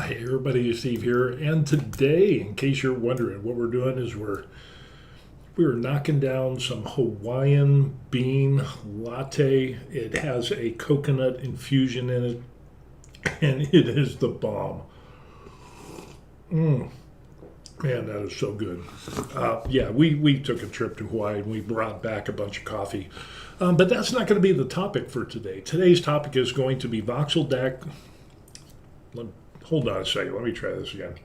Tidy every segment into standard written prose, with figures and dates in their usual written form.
Hey everybody, Steve here, and today, in case you're wondering, what we're doing is we're knocking down some Hawaiian bean latte. It has a coconut infusion in it, and it is the bomb. Man, that is so good. Yeah, we took a trip to Hawaii and we brought back a bunch of coffee. But that's not going to be the topic for today. Today's topic is going to be Voxeldance. Hold on a second. Let me try this again.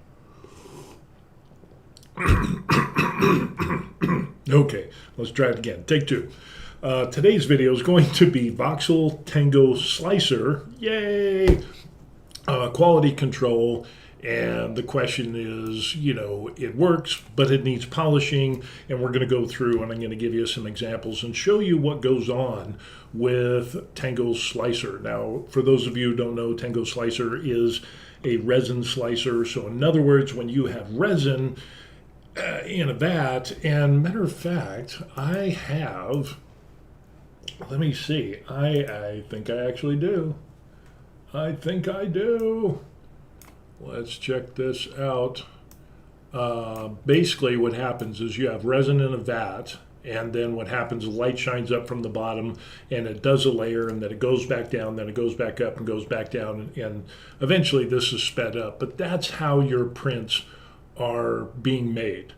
Okay, let's try it again. Take two. Today's video is going to be Voxel Tango Slicer. Yay! Quality control. And the question is, it works, but it needs polishing. And we're going to go through and I'm going to give you some examples and show you what goes on with Tango Slicer. Now, for those of you who don't know, Tango Slicer is a resin slicer. So in other words, when you have resin in a vat, and matter of fact, I have, let me see, I think I actually do. I think I do. Let's check this out. Basically what happens is you have resin in a vat, and then what happens, light shines up from the bottom and it does a layer, and then it goes back down, then it goes back up and goes back down, and eventually this is sped up. But that's how your prints are being made,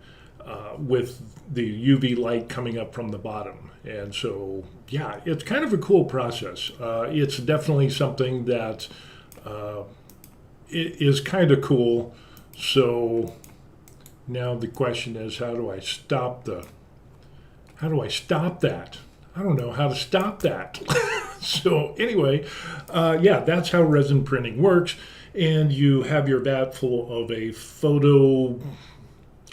with the UV light coming up from the bottom. And so, yeah, it's kind of a cool process. It's definitely something that is kind of cool. So now the question is, how do I stop that? I don't know how to stop that. So anyway, yeah, that's how resin printing works. And you have your vat full of a photo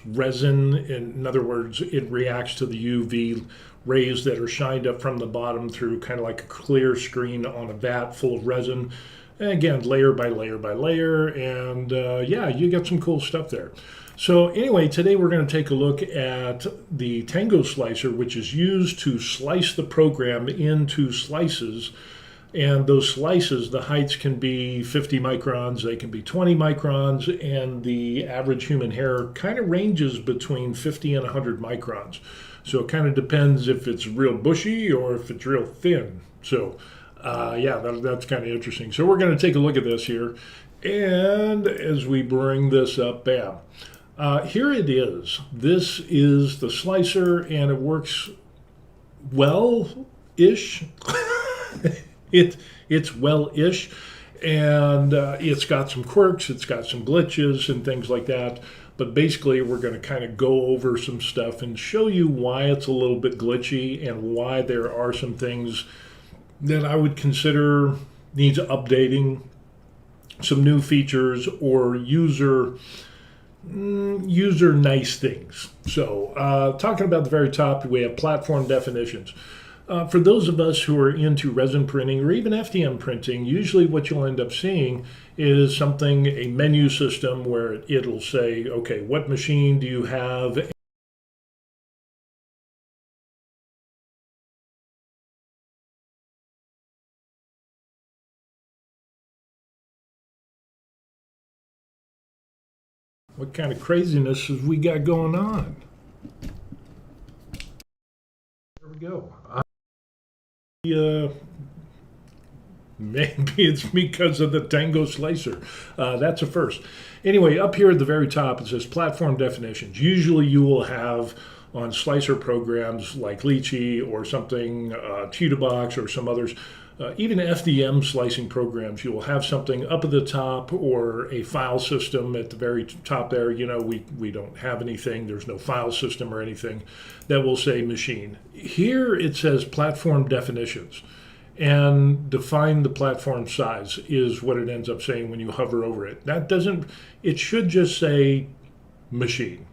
resin. In other words, it reacts to the UV rays that are shined up from the bottom through kind of like a clear screen on a vat full of resin. And again, layer by layer by layer. And yeah, you get some cool stuff there. So anyway, today we're going to take a look at the Tango slicer, which is used to slice the program into slices. And those slices, the heights can be 50 microns, they can be 20 microns, and the average human hair kind of ranges between 50 and 100 microns. So it kind of depends if it's real bushy or if it's real thin. So yeah, that's kind of interesting. So we're going to take a look at this here. And as we bring this up, bam. Here it is. This is the slicer, and it works well-ish. It's well-ish, and it's got some quirks, it's got some glitches and things like that. But basically, we're going to kind of go over some stuff and show you why it's a little bit glitchy and why there are some things that I would consider needs updating, some new features, or user nice things. So talking about the very top, we have platform definitions. For those of us who are into resin printing or even FDM printing, usually what you'll end up seeing is something, a menu system where it'll say, okay, what machine do you have? What kind of craziness have we got going on? There we go. Maybe it's because of the Tango slicer. That's a first. Anyway, up here at the very top, it says platform definitions. Usually you will have on slicer programs like Lychee or something, Box or some others, even FDM slicing programs, you will have something up at the top or a file system at the very top there. We don't have anything. There's no file system or anything that will say machine. Here it says platform definitions. And define the platform size is what it ends up saying when you hover over it. It should just say machine,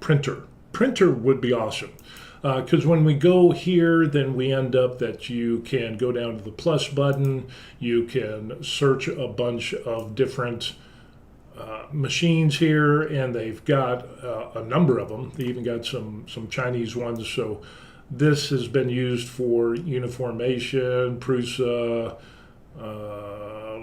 printer. Printer would be awesome. Because when we go here, then we end up that you can go down to the plus button. You can search a bunch of different machines here, and they've got a number of them. They even got some Chinese ones. So this has been used for uniformation, Prusa,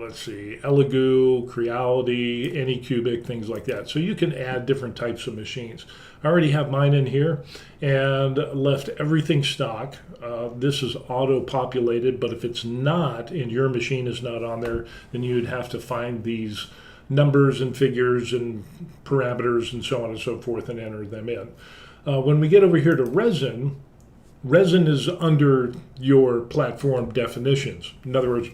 let's see, Elegoo, Creality, Anycubic, things like that. So you can add different types of machines. I already have mine in here and left everything stock. This is auto-populated, but if it's not and your machine is not on there, then you'd have to find these numbers and figures and parameters and so on and so forth and enter them in. When we get over here to resin, resin is under your platform definitions. In other words,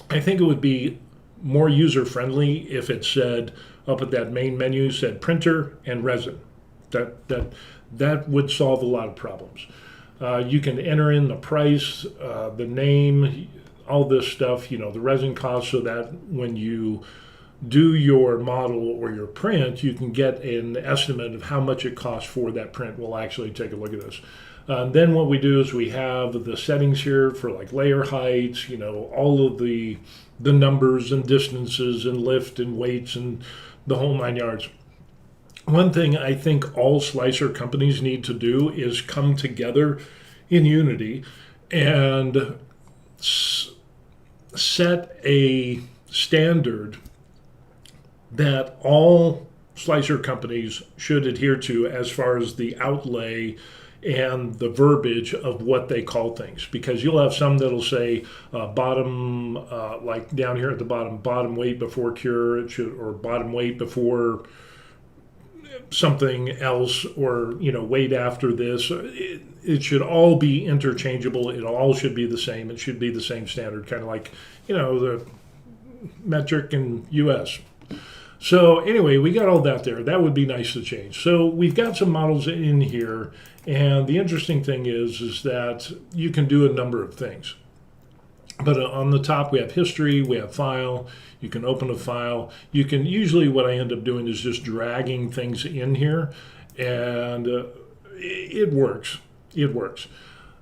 I think it would be more user-friendly if it said up at that main menu said printer and resin. That would solve a lot of problems. You can enter in the price, the name, all this stuff, the resin cost, so that when you do your model or your print, you can get an estimate of how much it costs for that print. We'll actually take a look at this. Then what we do is we have the settings here for like layer heights, all of the numbers and distances and lift and weights and the whole 9 yards. One thing I think all slicer companies need to do is come together in unity and set a standard that all slicer companies should adhere to as far as the outlay and the verbiage of what they call things, because you'll have some that'll say bottom, like down here at the bottom weight before cure, it should, or bottom weight before something else, or weight after this. It should all be interchangeable. It all should be the same. It should be the same standard, kind of like the metric and US. So anyway, we got all that there. That would be nice to change. So we've got some models in here, and the interesting thing is that you can do a number of things. But on the top, we have history, we have file. You can open a file. You can usually, what I end up doing is just dragging things in here, and it works. It works.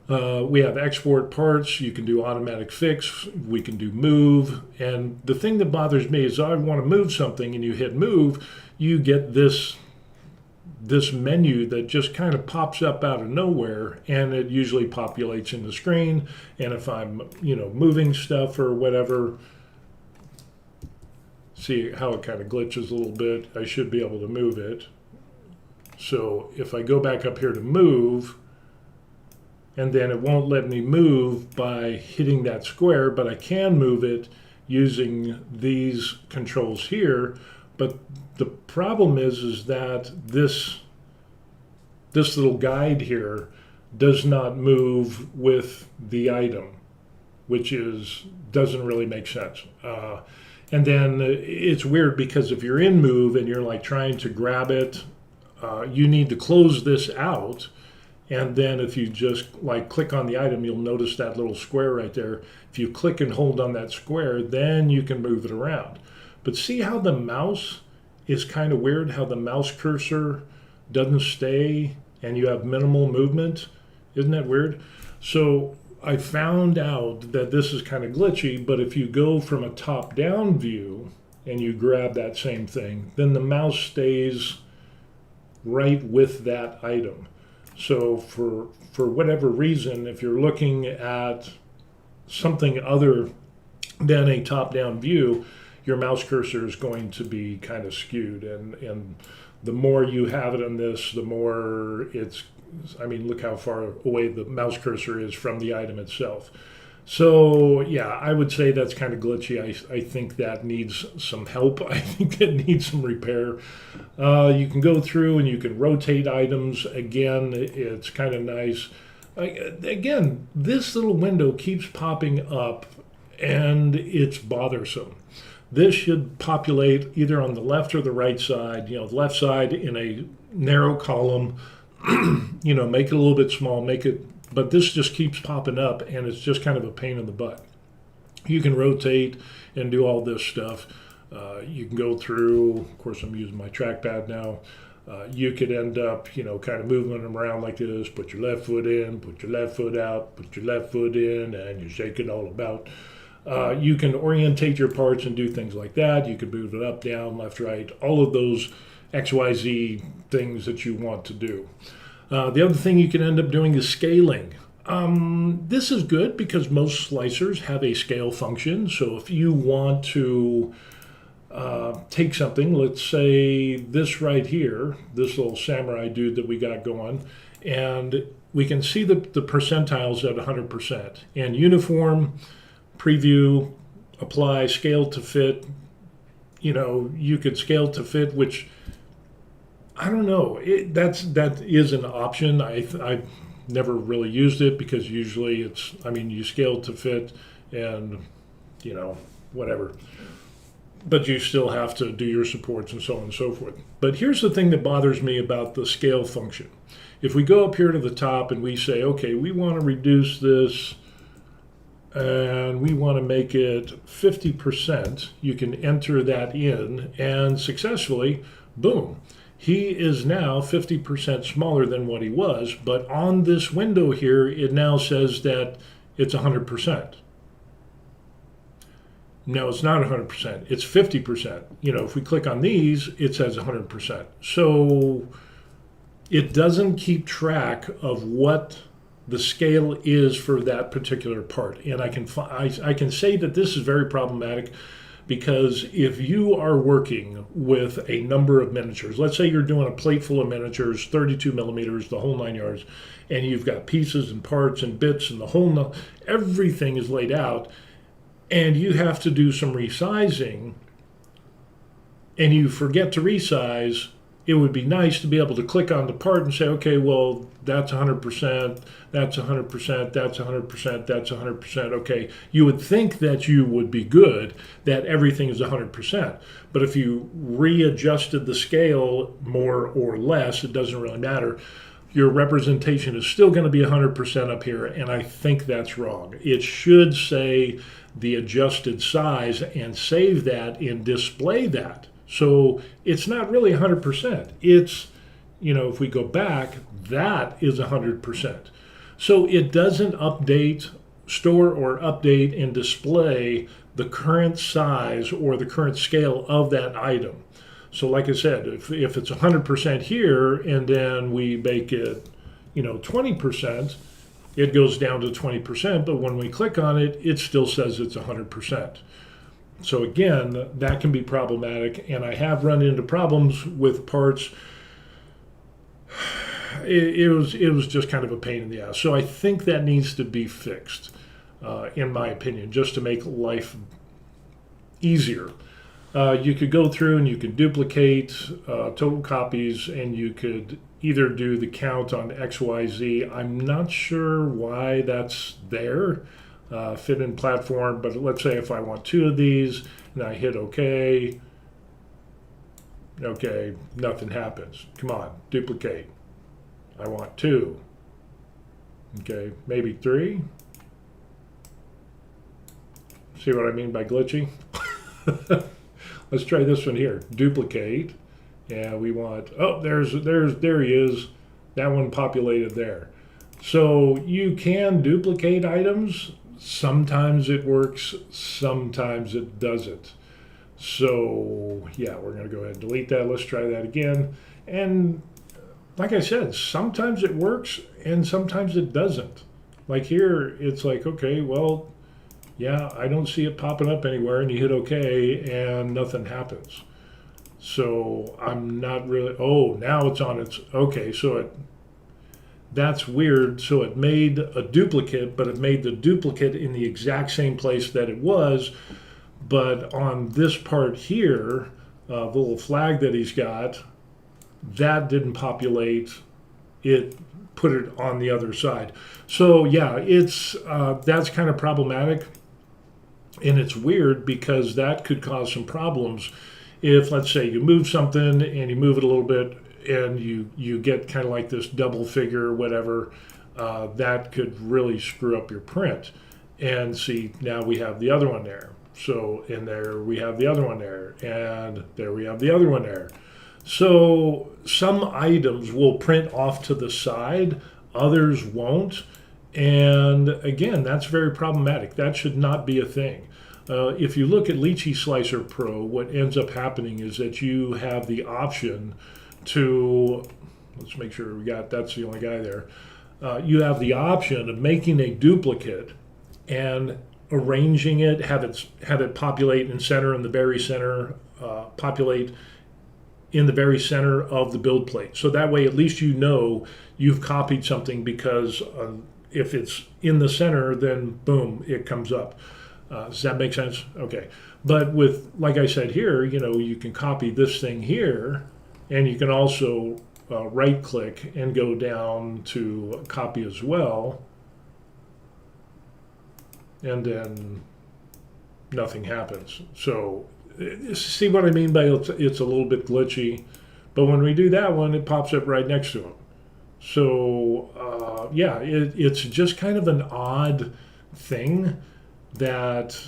We have export parts. You can do automatic fix. We can do move. And the thing that bothers me is I want to move something, and you hit move, you get this menu that just kind of pops up out of nowhere, and it usually populates in the screen. And if I'm moving stuff or whatever, see how it kind of glitches a little bit. I should be able to move it. So if I go back up here to move, and then it won't let me move by hitting that square, but I can move it using these controls here. But the problem is that this little guide here does not move with the item, which doesn't really make sense. And then it's weird because if you're in move and you're like trying to grab it, you need to close this out. And then if you just like click on the item, you'll notice that little square right there. If you click and hold on that square, then you can move it around. But see how the mouse is kind of weird, how the mouse cursor doesn't stay and you have minimal movement? Isn't that weird? So I found out that this is kind of glitchy, but if you go from a top-down view and you grab that same thing, then the mouse stays right with that item. So for whatever reason, if you're looking at something other than a top-down view, your mouse cursor is going to be kind of skewed. And the more you have it in this, the more look how far away the mouse cursor is from the item itself. So yeah, I would say that's kind of glitchy. I think that needs some help. I think it needs some repair. You can go through and you can rotate items. Again, it's kind of nice. Again, this little window keeps popping up and it's bothersome. This should populate either on the left or the right side. The left side in a narrow column, make it a little bit small, but this just keeps popping up and it's just kind of a pain in the butt. You can rotate and do all this stuff. You can go through, of course I'm using my trackpad now. You could end up, kind of moving them around like this, put your left foot in, put your left foot out, put your left foot in, and you shake it all about. You can orientate your parts and do things like that. You can move it up, down, left, right, all of those XYZ things that you want to do. The other thing you can end up doing is scaling. This is good because most slicers have a scale function. So if you want to take something, let's say this right here, this little samurai dude that we got going, and we can see the percentiles at 100%. And uniform, preview, apply, scale to fit. You could scale to fit, which I don't know. That is an option. I've never really used it because usually you scale to fit and, whatever. But you still have to do your supports and so on and so forth. But here's the thing that bothers me about the scale function. If we go up here to the top and we say, okay, we want to reduce this and we want to make it 50%, you can enter that in and successfully, boom, he is now 50% smaller than what he was. But on this window here, it now says that it's 100%. No, it's not 100%. It's 50%. If we click on these, it says 100%. So it doesn't keep track of what the scale is for that particular part. And I can say that this is very problematic because if you are working with a number of miniatures, let's say you're doing a plate full of miniatures, 32 millimeters, the whole 9 yards, and you've got pieces and parts and bits and everything is laid out, and you have to do some resizing, and you forget to resize, it would be nice to be able to click on the part and say, okay, well, that's 100%, that's 100%, that's 100%, that's 100%. Okay, you would think that you would be good, that everything is 100%. But if you readjusted the scale more or less, it doesn't really matter. Your representation is still going to be 100% up here, and I think that's wrong. It should say the adjusted size and save that and display that. So it's not really 100%. It's, if we go back, that is 100%. So it doesn't store or update and display the current size or the current scale of that item. So like I said, if it's 100% here and then we make it, 20%, it goes down to 20%, but when we click on it, it still says it's 100%. So again, that can be problematic, and I have run into problems with parts. It was just kind of a pain in the ass. So I think that needs to be fixed, in my opinion, just to make life easier. You could go through and you could duplicate total copies, and you could either do the count on XYZ. I'm not sure why that's there. Fit in platform, but let's say if I want 2 of these and I hit OK, nothing happens. Come on, duplicate. I want 2. Okay, maybe 3. See what I mean by glitchy? Let's try this one here. Duplicate, and we want, there he is. That one populated there. So you can duplicate items. Sometimes it works, sometimes it doesn't. So yeah, we're going to go ahead and delete that. Let's try that again. And like I said, sometimes it works and sometimes it doesn't. Like here, it's like, okay, well, yeah, I don't see it popping up anywhere, and you hit OK and nothing happens. So I'm not really, now it's on its, okay, so that's weird. So it made a duplicate, but it made the duplicate in the exact same place that it was. But on this part here, the little flag that he's got, that didn't populate. It put it on the other side. So yeah, that's kind of problematic. And it's weird because that could cause some problems. If, let's say, you move something and you move it a little bit, and you get kind of like this double figure or whatever, that could really screw up your print. And see, now we have the other one there. So in there we have the other one there, and there we have the other one there. So some items will print off to the side, others won't. And again, that's very problematic. That should not be a thing. If you look at Lychee Slicer Pro, what ends up happening is that you have the option to, let's make sure that's the only guy there. you have the option of making a duplicate and arranging it, have it populate in center, in the very center, populate in the very center of the build plate. So that way, at least you know you've copied something, because if it's in the center, then boom, it comes up. Does that make sense? Okay. But with, like I said here, you can copy this thing here, and you can also right click and go down to copy as well. And then nothing happens. So see what I mean by it's a little bit glitchy. But when we do that one, it pops up right next to it. So yeah, it's just kind of an odd thing that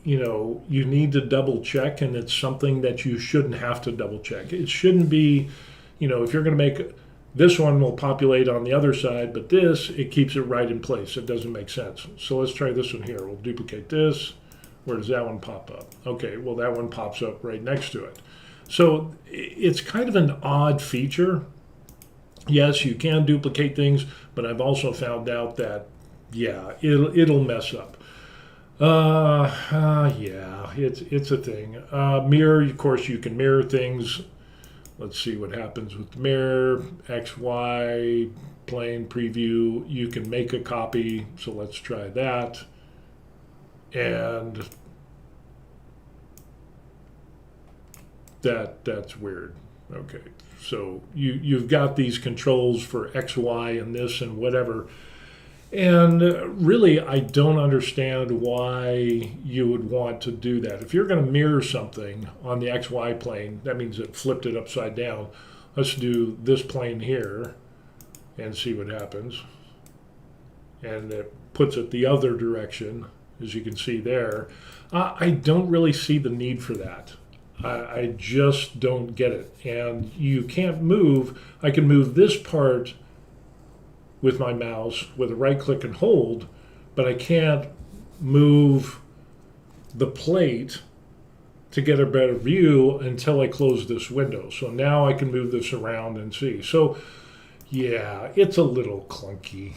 you need to double check, and it's something that you shouldn't have to double check. It shouldn't be, if you're going to make this one will populate on the other side, but it keeps it right in place. It doesn't make sense. So let's try this one here. We'll duplicate this. Where does that one pop up? Okay, well, that one pops up right next to it. So it's kind of an odd feature. Yes, you can duplicate things, but I've also found out that, yeah, it'll mess up. Yeah, it's a thing. Mirror, of course, you can mirror things. Let's see what happens with the mirror. X, Y, plane, preview. You can make a copy, so let's try that. And that's weird. Okay, so you've got these controls for X, Y, and this and whatever. And really, I don't understand why you would want to do that. If you're going to mirror something on the XY plane, that means it flipped it upside down. Let's do this plane here and see what happens. And it puts it the other direction, as you can see there. I don't really see the need for that. I just don't get it. And you can't move. I can move this part with my mouse with a right click and hold, but I can't move the plate to get a better view until I close this window. So now I can move this around and see. So yeah, it's a little clunky.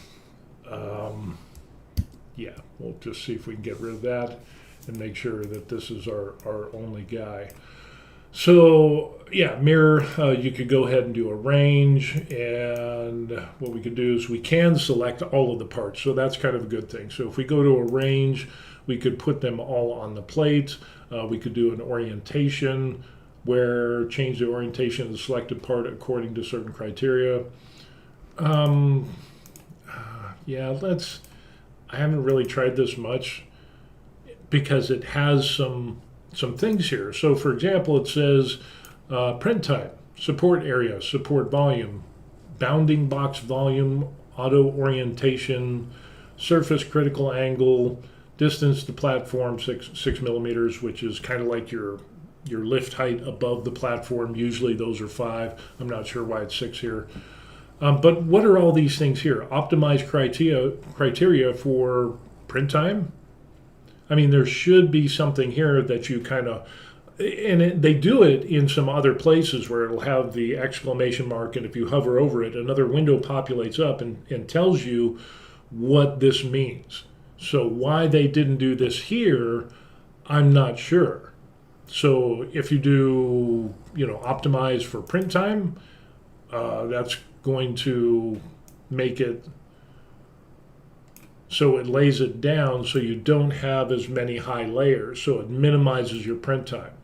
Yeah, we'll just see if we can get rid of that and make sure that this is our only guy. So yeah, mirror, you could go ahead and do arrange, and what we could do is we can select all of the parts, so that's kind of a good thing. So if we go to arrange, we could put them all on the plate. We could do an orientation, where change the orientation of the selected part according to certain criteria. Yeah, I haven't really tried this much because it has some things here. So for example, it says print type, support area, support volume, bounding box volume, auto orientation, surface critical angle, distance to platform 6 millimeters, which is kind of like your lift height above the platform. Usually those are 5. I'm not sure why it's 6 here. But what are all these things here? Optimize criteria for print time. I mean, there should be something here that you kind of, and they do it in some other places where it'll have the exclamation mark, and if you hover over it, another window populates up and tells you what this means. So why they didn't do this here, I'm not sure. So if you do, optimize for print time, that's going to make it so it lays it down so you don't have as many high layers, so it minimizes your print time.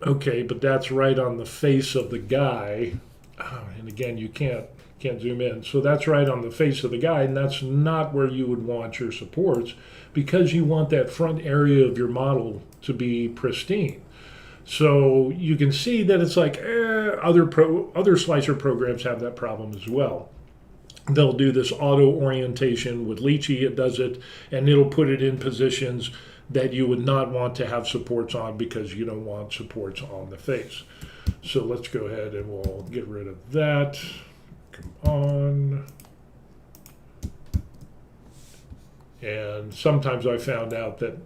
Okay, but that's right on the face of the guy. Oh, and again, you can't zoom in. So that's right on the face of the guy, and that's not where you would want your supports, because you want that front area of your model to be pristine. So you can see that it's like other slicer programs have that problem as well. They'll do this auto orientation with Lychee. It does it, and it'll put it in positions that you would not want to have supports on, because you don't want supports on the face. So let's go ahead and we'll get rid of that. Come on. And sometimes I found out that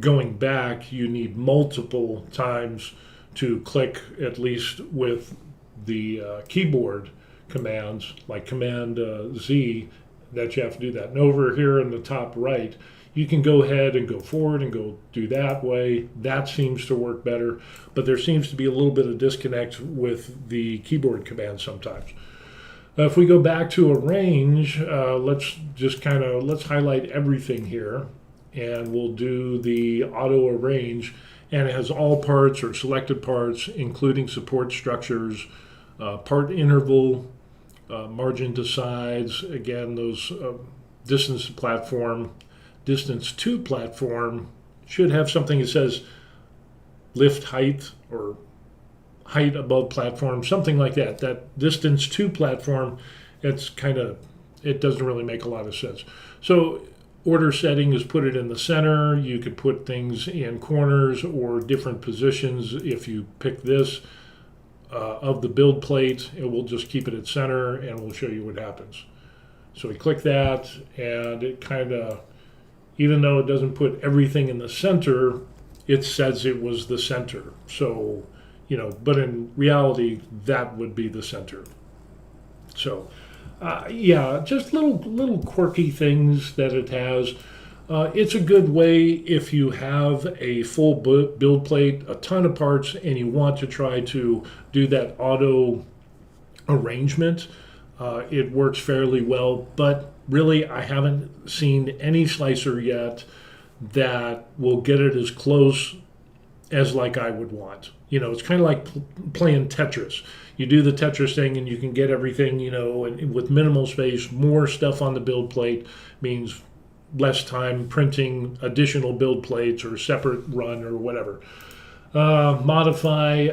going back, you need multiple times to click, at least with the keyboard, commands like Command Z that you have to do that. And over here in the top right, you can go ahead and go forward and go do that way. That seems to work better, but there seems to be a little bit of disconnect with the keyboard commands sometimes. If we go back to arrange, let's highlight everything here, and we'll do the auto arrange, and it has all parts or selected parts, including support structures, part interval, margin to sides, again, those distance to platform should have something that says lift height or height above platform, something like that. That distance to platform, it doesn't really make a lot of sense. So order setting is put it in the center. You could put things in corners or different positions. If you pick this of the build plate, it will just keep it at center and we'll show you what happens. So we click that, and it kind of, even though it doesn't put everything in the center, it says it was the center. So, but in reality, that would be the center. So, just little quirky things that it has. It's a good way if you have a full build plate, a ton of parts, and you want to try to do that auto arrangement. It works fairly well, but really I haven't seen any slicer yet that will get it as close as like I would want. It's kind of like playing Tetris. You do the Tetris thing and you can get everything, and with minimal space. More stuff on the build plate means less time printing additional build plates or separate run or whatever. Modify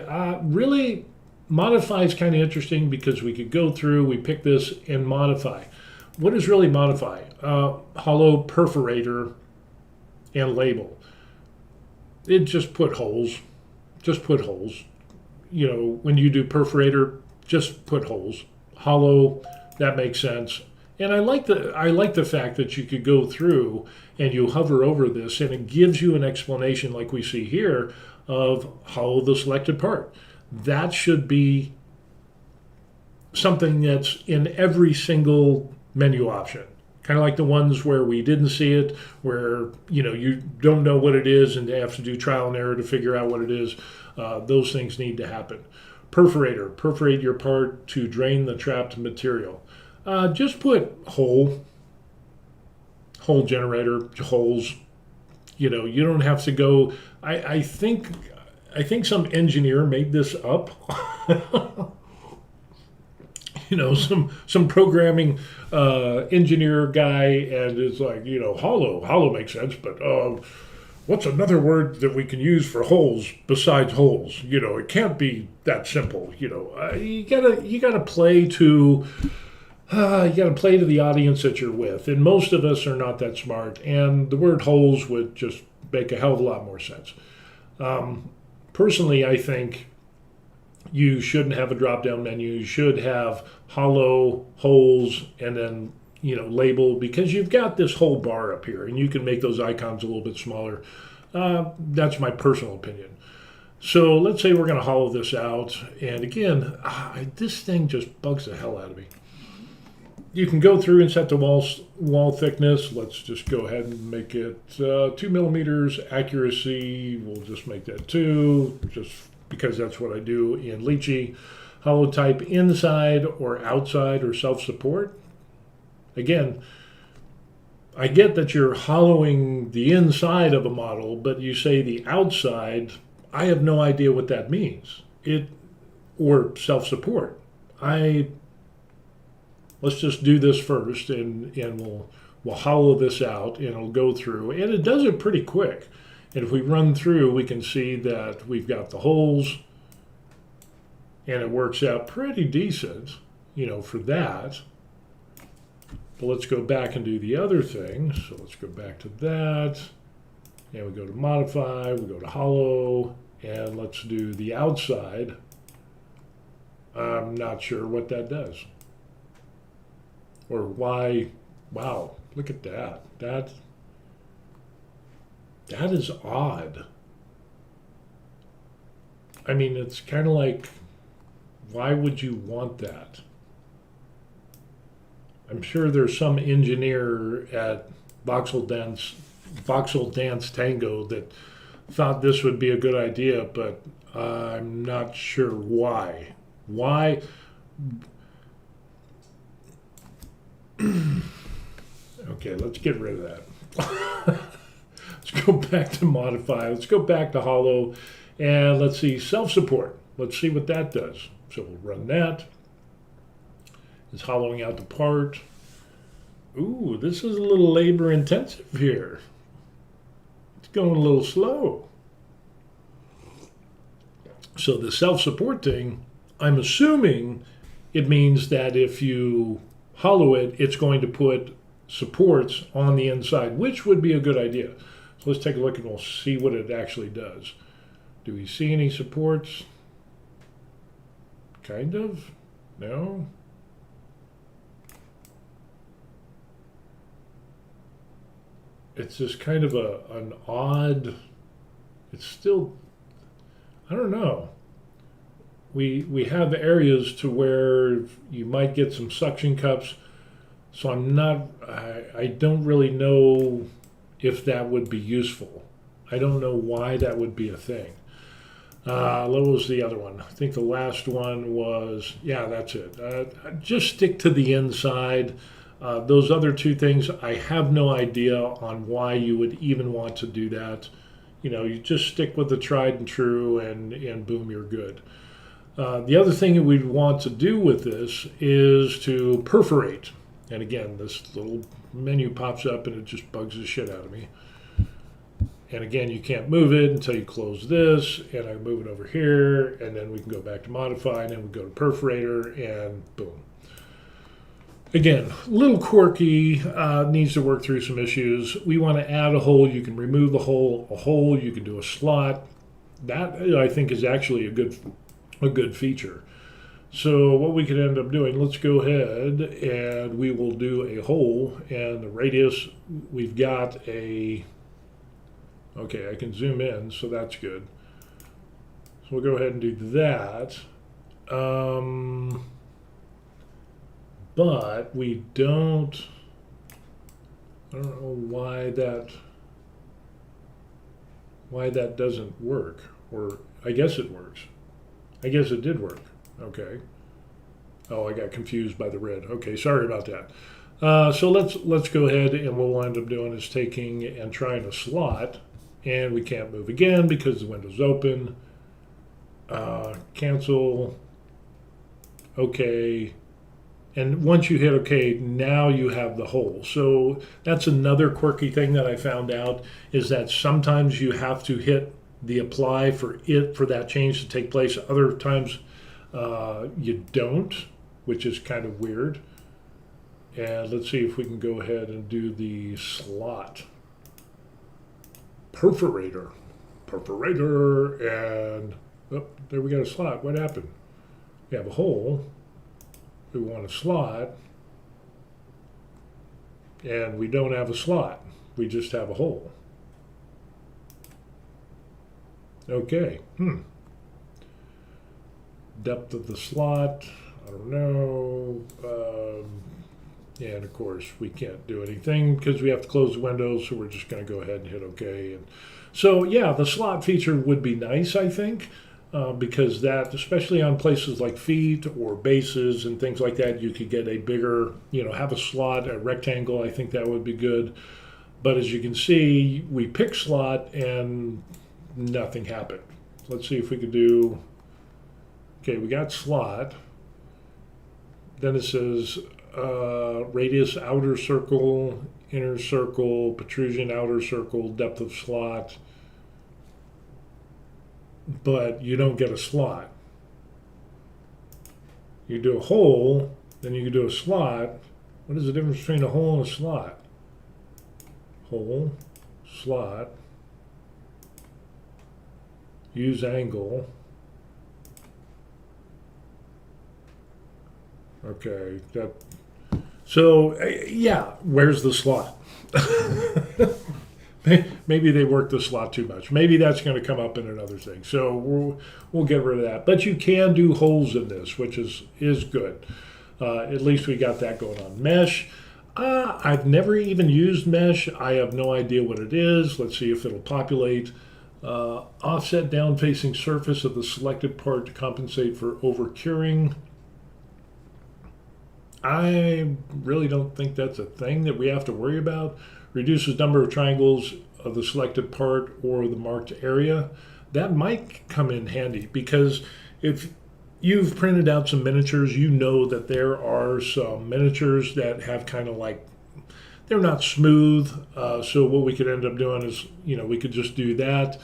is kind of interesting because we could go through, we pick this and modify. What is really modify? Hollow perforator and label. It just put holes. When you do perforator, just put holes. Hollow, that makes sense. And I like the fact that you could go through and you hover over this and it gives you an explanation like we see here of hollow the selected part. That should be something that's in every single menu option. Kind of like the ones where we didn't see it, where you don't know what it is and they have to do trial and error to figure out what it is. Those things need to happen. Perforator, perforate your part to drain the trapped material. Just put hole generator, holes. You don't have to go. I think some engineer made this up. Some programming engineer guy, and it's like, hollow makes sense, but what's another word that we can use for holes besides holes? It can't be that simple. You gotta play to the audience that you're with, and most of us are not that smart, and the word holes would just make a hell of a lot more sense. Personally, I think you shouldn't have a drop-down menu. You should have hollow, holes, and then label, because you've got this whole bar up here, and you can make those icons a little bit smaller. That's my personal opinion. So let's say we're going to hollow this out, and again, this thing just bugs the hell out of me. You can go through and set the wall thickness. Let's just go ahead and make it 2 millimeters. Accuracy, we'll just make that 2, just because that's what I do in Lychee. Hollow type inside or outside or self-support. Again, I get that you're hollowing the inside of a model, but you say the outside. I have no idea what that means. Or self-support. Let's just do this first, and we'll hollow this out, and it'll go through, and it does it pretty quick. And if we run through, we can see that we've got the holes, and it works out pretty decent, for that. But let's go back and do the other thing. So let's go back to that, and we go to modify, we go to hollow, and let's do the outside. I'm not sure what that does. Or why. Wow, look at that. That is odd. I mean, it's kind of like, why would you want that? I'm sure there's some engineer at Voxeldance Tango that thought this would be a good idea, but I'm not sure why. Why? Okay, let's get rid of that. Let's go back to modify. Let's go back to hollow, and let's see self-support. Let's see what that does. So we'll run that. It's hollowing out the part. Ooh, this is a little labor intensive here. It's going a little slow. So the self-support thing, I'm assuming it means that if you hollow it, it's going to put supports on the inside, which would be a good idea. So let's take a look and we'll see what it actually does. Do we see any supports? Kind of. No. It's just kind of an odd, it's still, I don't know. We have areas to where you might get some suction cups, so I don't really know if that would be useful. I don't know why that would be a thing. What was the other one? I think the last one was, yeah, that's it. Just stick to the inside. Those other two things, I have no idea on why you would even want to do that. You know, you just stick with the tried and true, and boom, you're good. The other thing that we'd want to do with this is to perforate. And again, this little menu pops up and it just bugs the shit out of me. And again, you can't move it until you close this, and I move it over here, and then we can go back to modify, and then we go to perforator, and boom. Again, a little quirky, needs to work through some issues. We want to add a hole. You can remove the hole, you can do a slot. That, I think, is actually a good feature. So what we could end up doing, let's go ahead and we will do a hole, and the radius, we've got a, okay, I can zoom in, so that's good. So we'll go ahead and do that. But we don't, I don't know why that doesn't work, or I guess it works. I guess it did work. Okay. Oh, I got confused by the red. Okay, sorry about that. So let's go ahead, and what we'll end up doing is taking and trying a slot, and we can't move again because the window's open. Cancel. Okay. And once you hit OK, now you have the hole. So that's another quirky thing that I found out, is that sometimes you have to hit the apply for that change to take place. Other times you don't, which is kind of weird. And let's see if we can go ahead and do the slot. Perforator, and oh, there we got a slot. What happened? We have a hole. We want a slot, and we don't have a slot. We just have a hole. Okay. Depth of the slot, I don't know. And of course, we can't do anything because we have to close the window, so we're just going to go ahead and hit OK. And so, yeah, the slot feature would be nice, I think. Because that, especially on places like feet or bases and things like that, you could get a bigger, have a slot, a rectangle. I think that would be good. But as you can see, we pick slot and nothing happened. Let's see if we could do, okay, we got slot. Then it says radius outer circle, inner circle, protrusion outer circle, depth of slot. But you don't get a slot. You do a hole, then you can do a slot. What is the difference between a hole and a slot? Hole, slot, use angle. Okay, so yeah, where's the slot? Maybe they work the slot too much. Maybe that's going to come up in another thing. So we'll get rid of that. But you can do holes in this, which is good. At least we got that going on. Mesh. I've never even used mesh. I have no idea what it is. Let's see if it'll populate. Offset down facing surface of the selected part to compensate for over curing. I really don't think that's a thing that we have to worry about. Reduces number of triangles of the selected part or the marked area. That might come in handy because if you've printed out some miniatures, you know that there are some miniatures that have kind of like, they're not smooth. So what we could end up doing is, we could just do that.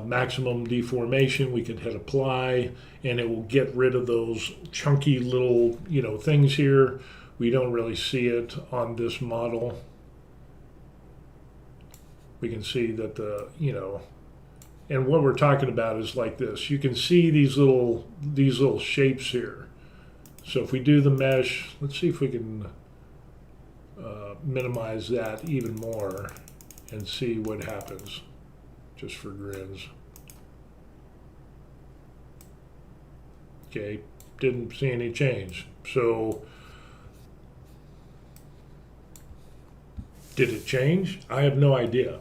Maximum deformation, we could hit apply, and it will get rid of those chunky little, things here. We don't really see it on this model. We can see that and what we're talking about is like this. You can see these little shapes here. So if we do the mesh, let's see if we can minimize that even more and see what happens, just for grins. Okay, didn't see any change. So did it change? I have no idea.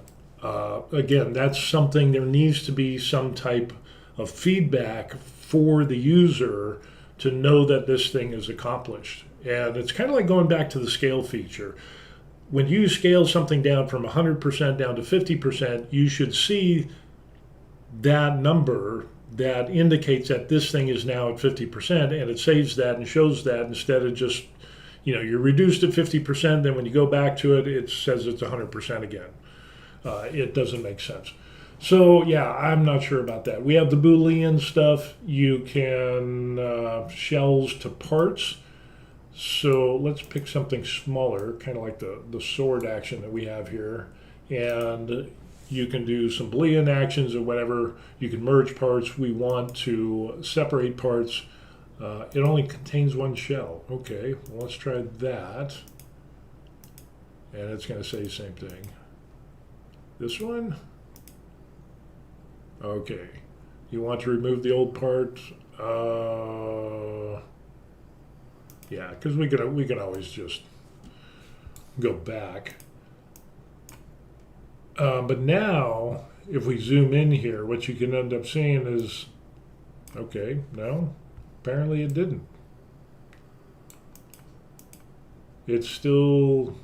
Again, that's something, there needs to be some type of feedback for the user to know that this thing is accomplished. And it's kind of like going back to the scale feature. When you scale something down from 100% down to 50%, you should see that number that indicates that this thing is now at 50%, and it saves that and shows that instead of just, you're reduced at 50%, then when you go back to it, it says it's 100% again. It doesn't make sense. So yeah, I'm not sure about that. We have the Boolean stuff. You can shells to parts. So let's pick something smaller, kind of like the sword action that we have here. And you can do some Boolean actions or whatever. You can merge parts. We want to separate parts. It only contains one shell. Okay, well, let's try that. And it's going to say the same thing. This one? Okay. You want to remove the old part? Yeah, because we can always just go back. But now, if we zoom in here, what you can end up seeing is, okay, no, apparently it didn't. It's still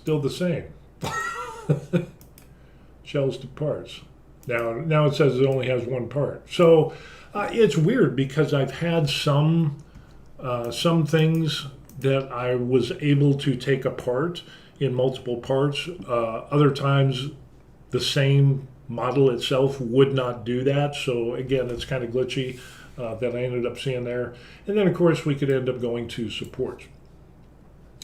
the same. Shells to parts. Now it says it only has one part. So it's weird because I've had some things that I was able to take apart in multiple parts. Other times the same model itself would not do that. So again, it's kind of glitchy that I ended up seeing there. And then of course we could end up going to support.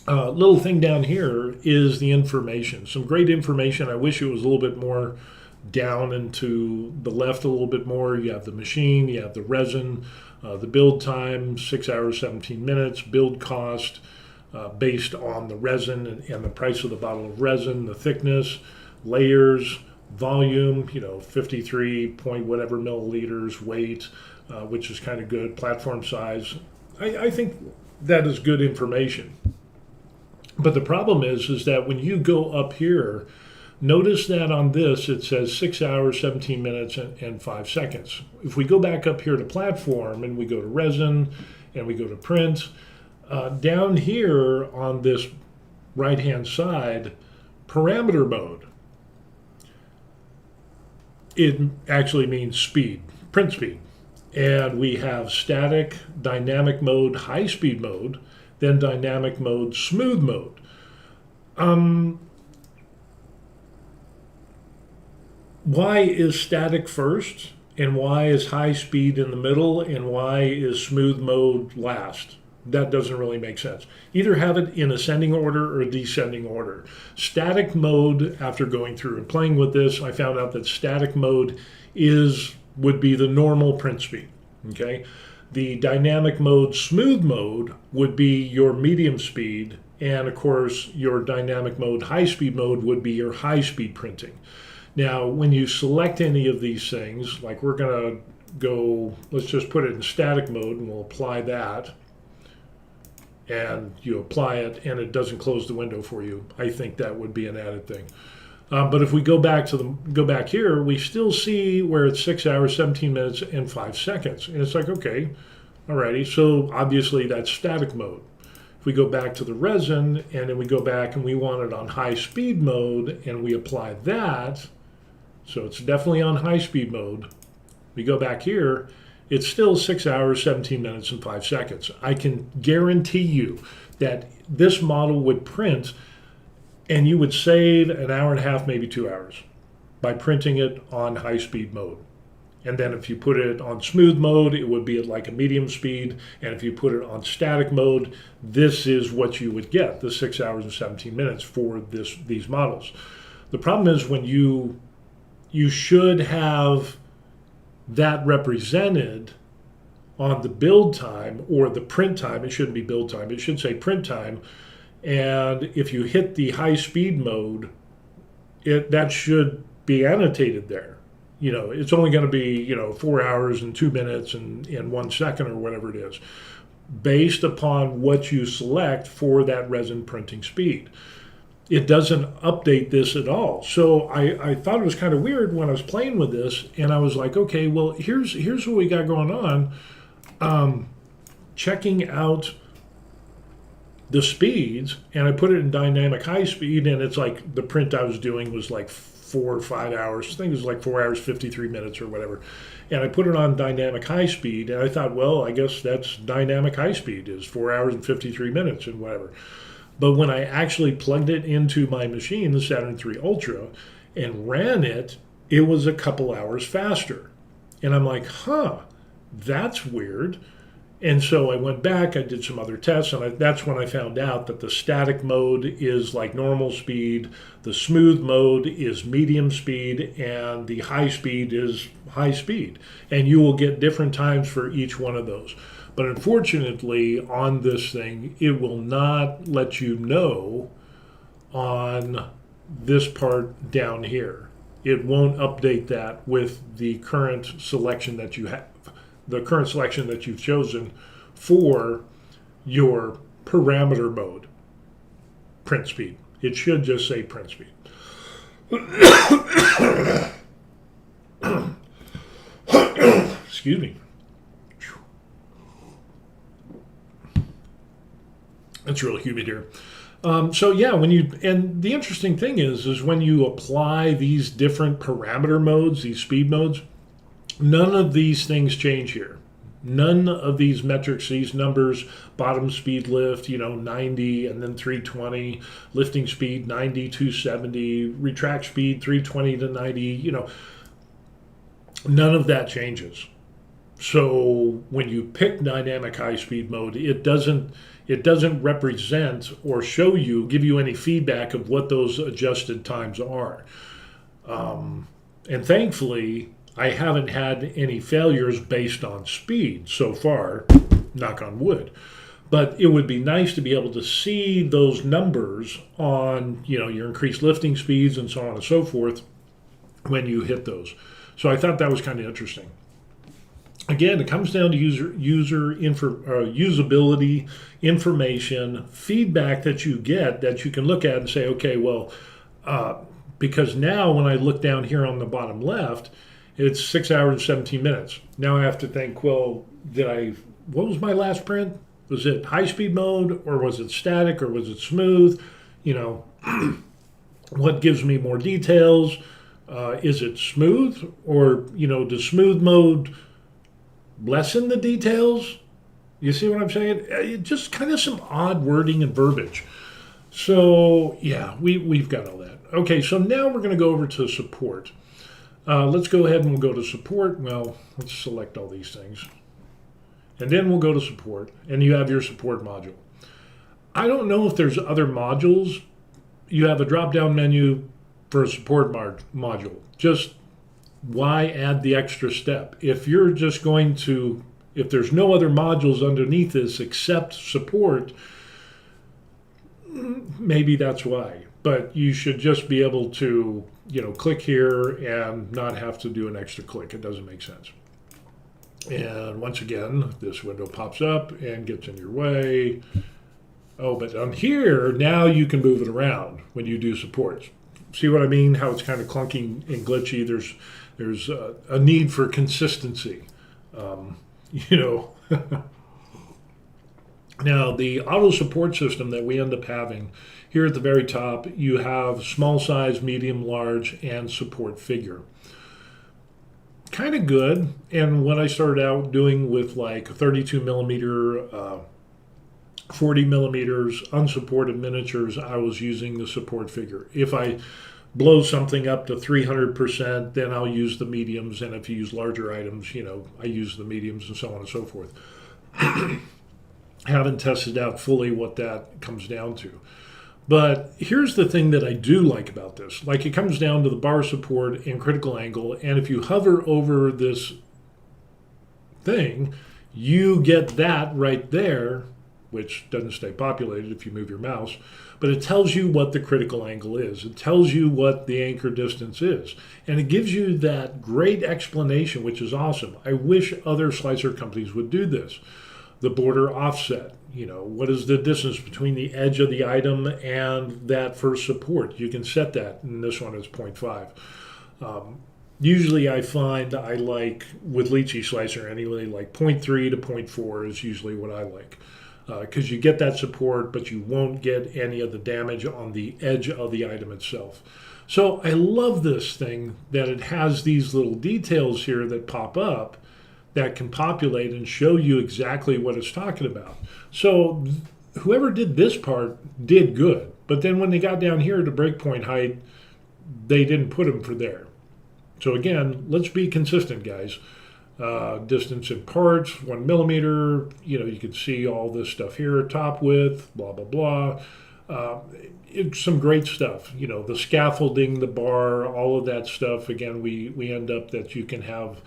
Little thing down here is the information. Some great information. I wish it was a little bit more down into the left a little bit more. You have the machine, you have the resin, the build time, 6 hours, 17 minutes, build cost based on the resin and the price of the bottle of resin, the thickness, layers, volume, 53 point whatever milliliters, weight, which is kind of good, platform size. I think that is good information. But the problem is that when you go up here, notice that on this it says 6 hours, 17 minutes, and 5 seconds. If we go back up here to platform and we go to resin and we go to print, down here on this right-hand side, parameter mode, it actually means speed, print speed. And we have static, dynamic mode, high-speed mode, then dynamic mode, smooth mode. Why is static first, and why is high speed in the middle, and why is smooth mode last? That doesn't really make sense. Either have it in ascending order or descending order. Static mode, after going through and playing with this, I found out that static mode would be the normal print speed. Okay. The dynamic mode, smooth mode, would be your medium speed, and of course your dynamic mode, high speed mode would be your high speed printing. Now, when you select any of these things, like we're going to go, let's just put it in static mode and we'll apply that. and you apply it and it doesn't close the window for you. I think that would be an added thing. But if we go back here, we still see where it's 6 hours, 17 minutes, and 5 seconds. And it's like, okay, alrighty. So obviously that's static mode. If we go back to the resin and then we go back and we want it on high speed mode and we apply that, so it's definitely on high speed mode. We go back here, it's still 6 hours, 17 minutes, and 5 seconds. I can guarantee you that this model would print and you would save an hour and a half, maybe 2 hours by printing it on high speed mode. And then if you put it on smooth mode, it would be at like a medium speed. And if you put it on static mode, this is what you would get, the 6 hours and 17 minutes for these models. The problem is when you should have that represented on the build time or the print time. It shouldn't be build time, it should say print time. And if you hit the high speed mode, that should be annotated there. It's only going to be 4 hours and 2 minutes and 1 second or whatever it is, based upon what you select for that resin printing speed. It doesn't update this at all. So I thought it was kind of weird when I was playing with this, and I was like, okay, well, here's what we got going on. Checking out the speeds, and I put it in dynamic high speed, and it's like the print I was doing was like 4 or 5 hours. I think it was like 4 hours, 53 minutes or whatever. And I put it on dynamic high speed, and I thought, well, I guess that's dynamic high speed is 4 hours and 53 minutes and whatever. But when I actually plugged it into my machine, the Saturn III Ultra, and ran it, it was a couple hours faster. And I'm like, that's weird. And so I went back, I did some other tests, and that's when I found out that the static mode is like normal speed, the smooth mode is medium speed, and the high speed is high speed. And you will get different times for each one of those. But unfortunately, on this thing, it will not let you know on this part down here. It won't update that with the current selection that you have. The current selection that you've chosen for your parameter mode, print speed. It should just say print speed. Excuse me. It's really humid here. So yeah, and the interesting thing is when you apply these different parameter modes, these speed modes, none of these things change here. None of these metrics, these numbers, bottom speed lift, 90 and then 320, lifting speed 90, 270, retract speed 320 to 90, none of that changes. So when you pick dynamic high speed mode, it doesn't represent or give you any feedback of what those adjusted times are. And thankfully, I haven't had any failures based on speed so far, knock on wood. But it would be nice to be able to see those numbers on, your increased lifting speeds and so on and so forth when you hit those. So I thought that was kind of interesting. Again, it comes down to usability, information, feedback that you get that you can look at and say, okay, well, because now when I look down here on the bottom left, it's 6 hours and 17 minutes. Now I have to think, well, what was my last print? Was it high speed mode or was it static or was it smooth? What gives me more details? Is it smooth or, does smooth mode lessen the details? You see what I'm saying? Just kind of some odd wording and verbiage. So yeah, we've got all that. Okay, so now we're going to go over to support. Let's go ahead and we'll go to support. Well, let's select all these things. And then we'll go to support, and you have your support module. I don't know if there's other modules. You have a drop-down menu for a support module. Just why add the extra step? If you're just if there's no other modules underneath this except support, maybe that's why. But you should just be able to, click here and not have to do an extra click. It doesn't make sense. And once again, this window pops up and gets in your way. Oh, but on here, now you can move it around when you do supports. See what I mean? How it's kind of clunky and glitchy. There's a need for consistency. Um, you know. Now, the auto support system that we end up having here at the very top, you have small size, medium, large, and support figure. Kind of good. And what I started out doing with like 32 millimeter, 40 millimeters unsupported miniatures, I was using the support figure. If I blow something up to 300%, then I'll use the mediums. And if you use larger items, I use the mediums and so on and so forth. Haven't tested out fully what that comes down to. But here's the thing that I do like about this. Like, it comes down to the bar support and critical angle, and if you hover over this thing, you get that right there, which doesn't stay populated if you move your mouse, but it tells you what the critical angle is. It tells you what the anchor distance is. And it gives you that great explanation, which is awesome. I wish other slicer companies would do this. The border offset, what is the distance between the edge of the item and that first support? You can set that, and this one is 0.5. Usually I find I like, with Lychee Slicer anyway, like 0.3 to 0.4 is usually what I like. Because you get that support, but you won't get any of the damage on the edge of the item itself. So I love this thing that it has these little details here that pop up that can populate and show you exactly what it's talking about. So whoever did this part did good. But then when they got down here to breakpoint height, they didn't put them for there. So again, let's be consistent, guys. Distance in parts, 1 millimeter. You can see all this stuff here, top width, blah, blah, blah. It's some great stuff. The scaffolding, the bar, all of that stuff. Again, we end up that you can have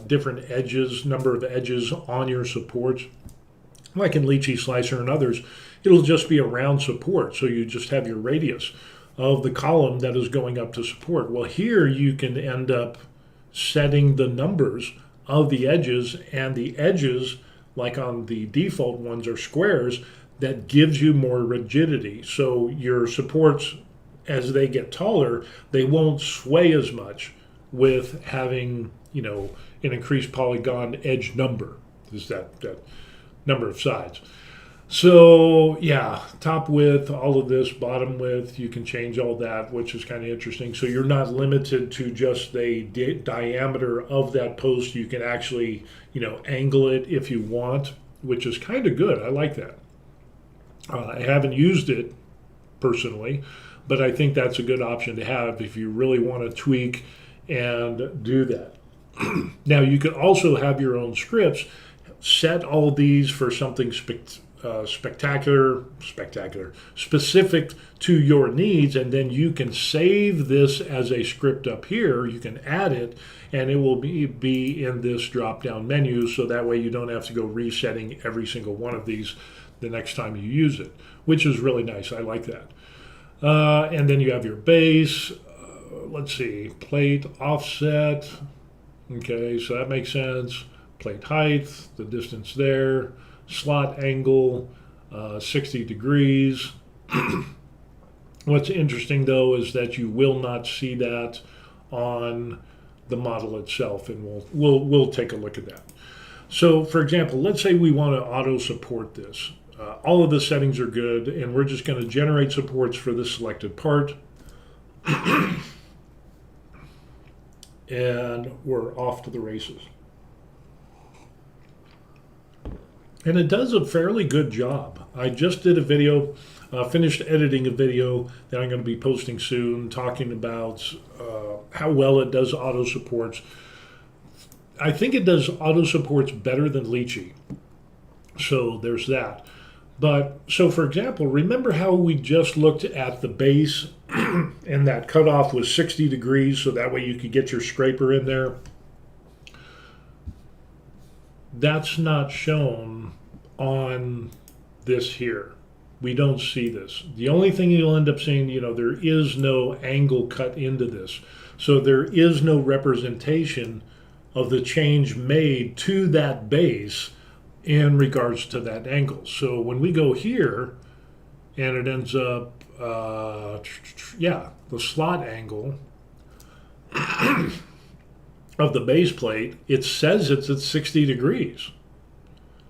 different edges, number of edges on your supports. Like in Lychee Slicer and others, it'll just be a round support. So you just have your radius of the column that is going up to support. Well, here you can end up setting the numbers of the edges, and the edges, like on the default ones, are squares. That gives you more rigidity. So your supports, as they get taller, they won't sway as much with having an increased polygon edge number, is that number of sides. So yeah, top width, all of this, bottom width, you can change all that, which is kind of interesting. So you're not limited to just the diameter of that post. You can actually, angle it if you want, which is kind of good. I like that. I haven't used it personally, but I think that's a good option to have if you really want to tweak and do that. Now, you can also have your own scripts, set all these for something spectacular, specific to your needs, and then you can save this as a script up here. You can add it, and it will be in this drop-down menu, so that way you don't have to go resetting every single one of these the next time you use it, which is really nice. I like that. And then you have your base. Let's see, plate offset. Okay, so that makes sense. Plate height, the distance there, slot angle, 60 degrees. What's interesting though is that you will not see that on the model itself, and we'll take a look at that. So for example, let's say we want to auto support this. All of the settings are good, and we're just going to generate supports for this selected part. And we're off to the races. And it does a fairly good job. I just did a video, finished editing a video that I'm going to be posting soon, talking about how well it does auto supports. I think it does auto supports better than Lychee. So there's that. But so for example, remember how we just looked at the base and that cutoff was 60 degrees, so that way you could get your scraper in there? That's not shown on this here. We don't see this. The only thing you'll end up seeing, there is no angle cut into this. So there is no representation of the change made to that base in regards to that angle. So when we go here, and it ends up, yeah, the slot angle of the base plate, it says it's at 60 degrees.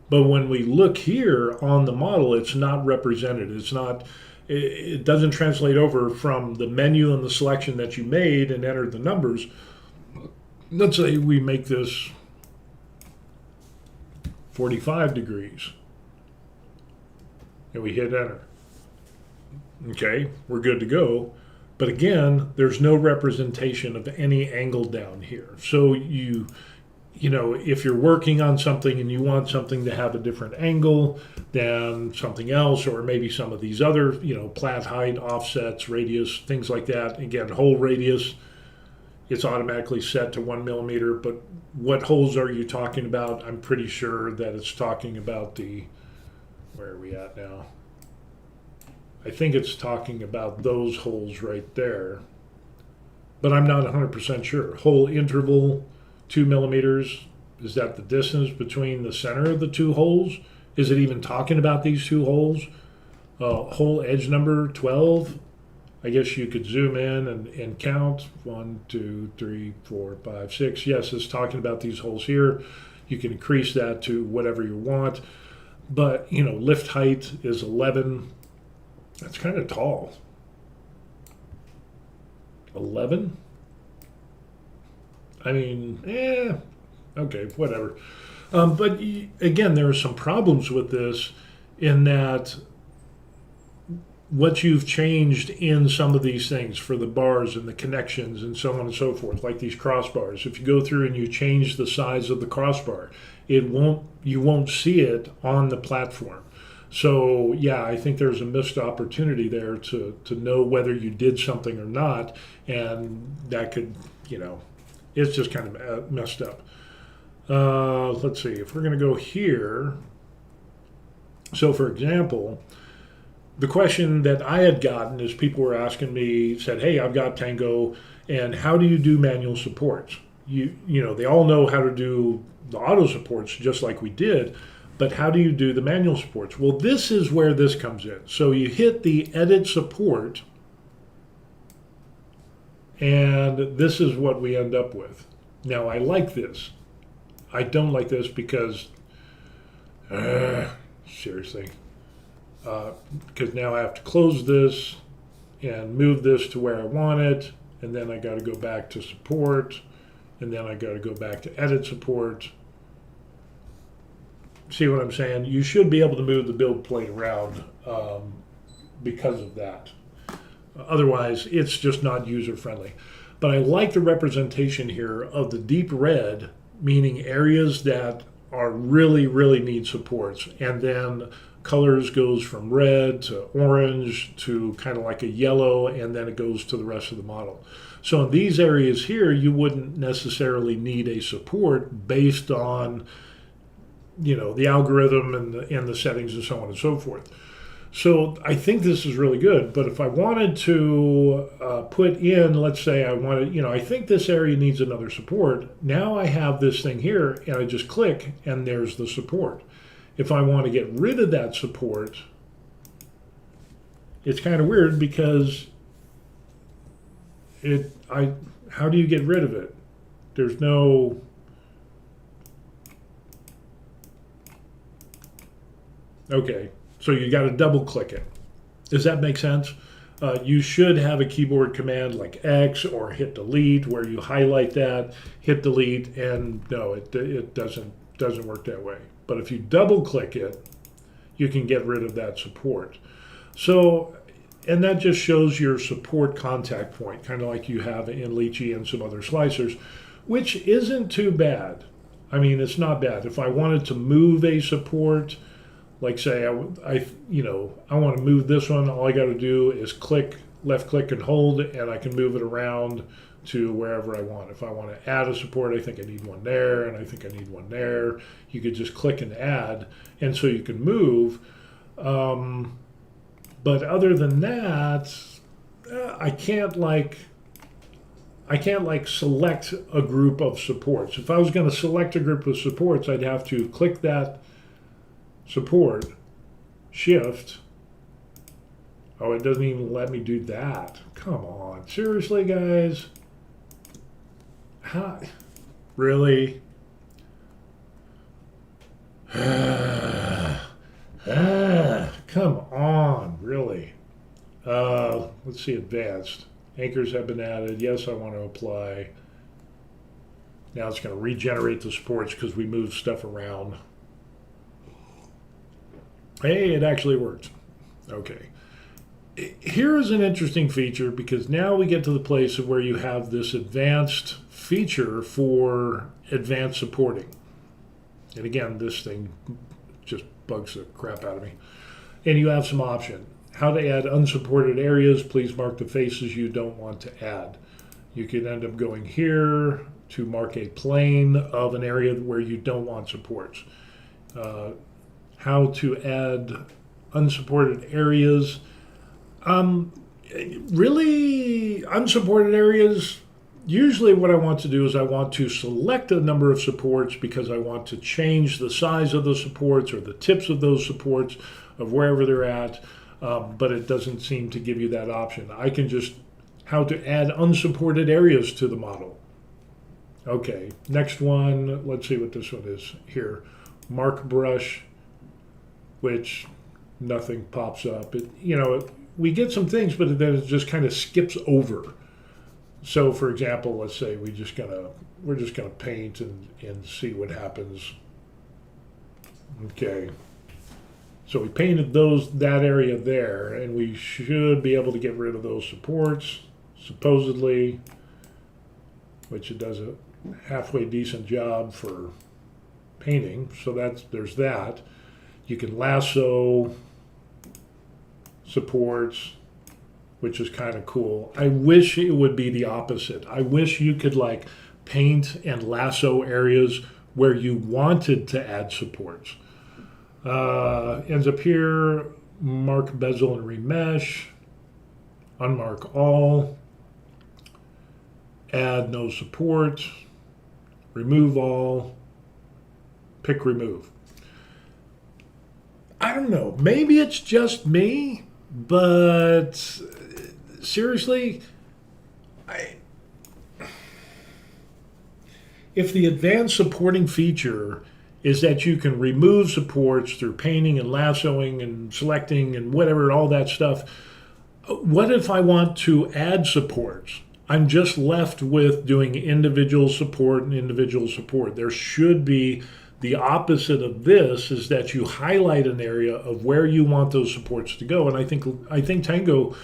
But when we look here on the model, it's not represented. It's not, it doesn't translate over from the menu and the selection that you made and entered the numbers. Let's say we make this 45 degrees and we hit enter. Okay, we're good to go. But again, there's no representation of any angle down here. So you know, if you're working on something and you want something to have a different angle than something else, or maybe some of these other, you know, plat height, offsets, radius, things like that. Again, hole radius, it's automatically set to 1 millimeter. But what holes are you talking about? I'm pretty sure that it's talking about the, where are we at now? I think it's talking about those holes right there, but I'm not 100% sure. Hole interval, 2 millimeters. Is that the distance between the center of the two holes? Is it even talking about these two holes? Hole edge number 12. I guess you could zoom in and count. 1, 2, 3, 4, 5, 6. Yes, it's talking about these holes here. You can increase that to whatever you want. But, you know, lift height is 11. That's kind of tall. 11? I mean, okay, whatever. But again, there are some problems with this in that what you've changed in some of these things for the bars and the connections and so on and so forth, like these crossbars. If you go through and you change the size of the crossbar, you won't see it on the platform. So yeah, I think there's a missed opportunity there to know whether you did something or not, and that could, you know, it's just kind of messed up. Let's see, if we're going to go here. So for example, the question that I had gotten is people were asking me, said, hey, I've got Tango, and how do you do manual supports? You know, they all know how to do the auto supports just like we did, but how do you do the manual supports? Well, this is where this comes in. So you hit the edit support, and this is what we end up with. Now, I like this. I don't like this because, seriously, because now I have to close this and move this to where I want it, and then I got to go back to support, and then I got to go back to edit support. See what I'm saying? You should be able to move the build plate around because of that. Otherwise, it's just not user-friendly. But I like the representation here of the deep red, meaning areas that are really, really need supports. And then colors goes from red to orange to kind of like a yellow, and then it goes to the rest of the model. So in these areas here, you wouldn't necessarily need a support based on, you know, the algorithm and the settings and so on and so forth. So I think this is really good. But if I wanted to put in, let's say I wanted, you know, I think this area needs another support. Now I have this thing here, and I just click, and there's the support. If I want to get rid of that support, it's kind of weird because how do you get rid of it? There's no, okay, so you got to double click it. Does that make sense? You should have a keyboard command like X or hit delete where you highlight that, hit delete, and no, it doesn't work that way. But if you double click it, you can get rid of that support. So, and that just shows your support contact point, kind of like you have in Lychee and some other slicers, which isn't too bad. I mean, it's not bad. If I wanted to move a support, like say I want to move this one, all I got to do is click, left click and hold, and I can move it around to wherever I want. If I want to add a support, I think I need one there, and I think I need one there. You could just click and add, and so you can move. But other than that, I can't select a group of supports. If I was going to select a group of supports, I'd have to click that support, shift, Oh, it doesn't even let me do that. Come on. Seriously, guys? How? Really? Come on, really? Let's see, advanced. Anchors have been added. Yes, I want to apply. Now it's going to regenerate the supports because we moved stuff around. Hey, it actually worked. Okay. Here is an interesting feature because now we get to the place of where you have this advanced feature for advanced supporting. And again, this thing just bugs the crap out of me. And you have some option. How to add unsupported areas. Please mark the faces you don't want to add. You could end up going here to mark a plane of an area where you don't want supports. How to add unsupported areas. Really, unsupported areas, usually what I want to do is I want to select a number of supports because I want to change the size of the supports or the tips of those supports of wherever they're at, but it doesn't seem to give you that option. I can just, how to add unsupported areas to the model. Okay, next one, let's see what this one is here. Mark brush, which nothing pops up. We get some things, but then it just kind of skips over. So, for example, let's say we're just gonna paint and see what happens. Okay. So we painted that area there, and we should be able to get rid of those supports, supposedly, which it does a halfway decent job for painting. So there's that. You can lasso supports, which is kind of cool. I wish it would be the opposite. I wish you could like paint and lasso areas where you wanted to add supports. Ends up here, mark bezel and remesh, unmark all, add no support, remove all, pick remove. I don't know, maybe it's just me, but seriously, if the advanced supporting feature is that you can remove supports through painting and lassoing and selecting and whatever, all that stuff, what if I want to add supports? I'm just left with doing individual support and individual support. There should be the opposite of this, is that you highlight an area of where you want those supports to go. And I think Tango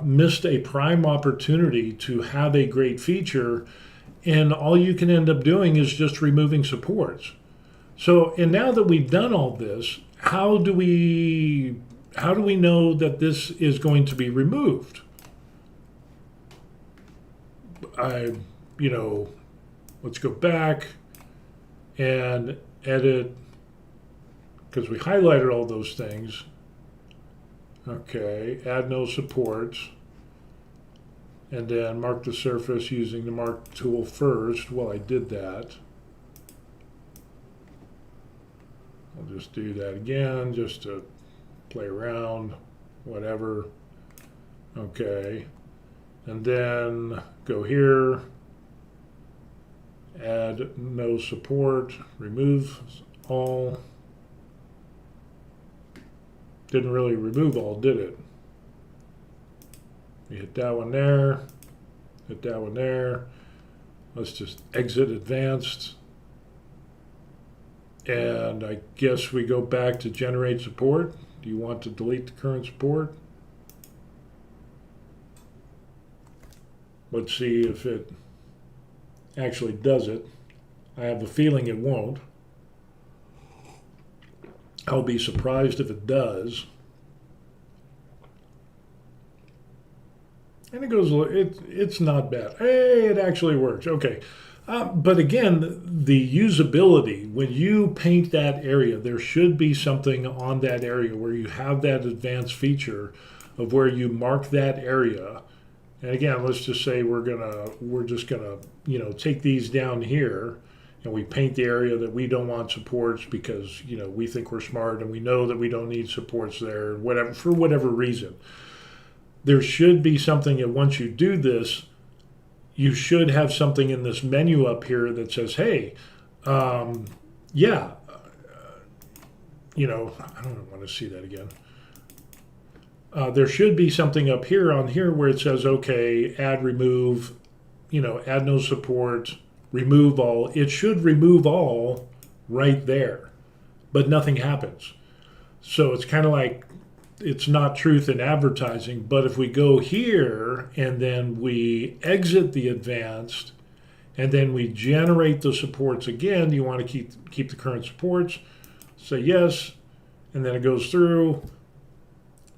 missed a prime opportunity to have a great feature, and all you can end up doing is just removing supports. So, and now that we've done all this, how do we know that this is going to be removed? Let's go back and edit, because we highlighted all those things. Okay, add no supports, and then mark the surface using the mark tool first. Well, I did that. I'll just do that again just to play around, whatever. Okay, and then go here, add no support, remove all. Didn't really remove all, did it? We hit that one there, hit that one there. Let's just exit advanced. And I guess we go back to generate support. Do you want to delete the current support? Let's see if it actually does it. I have a feeling it won't. I'll be surprised if it does. And it goes, it's not bad. Hey, it actually works. Okay. But again, the usability, when you paint that area, there should be something on that area where you have that advanced feature of where you mark that area. And again, let's just say we're just gonna take these down here and we paint the area that we don't want supports because, you know, we think we're smart and we know that we don't need supports there, whatever, for whatever reason. There should be something that once you do this, you should have something in this menu up here that says, hey, yeah, you know, I don't want to see that again. There should be something up here on here where it says, okay, add, remove, you know, add no support, remove all. It should remove all right there, but nothing happens. So it's kind of like, it's not truth in advertising, but if we go here and then we exit the advanced and then we generate the supports again, you want to keep the current supports, say yes, and then it goes through.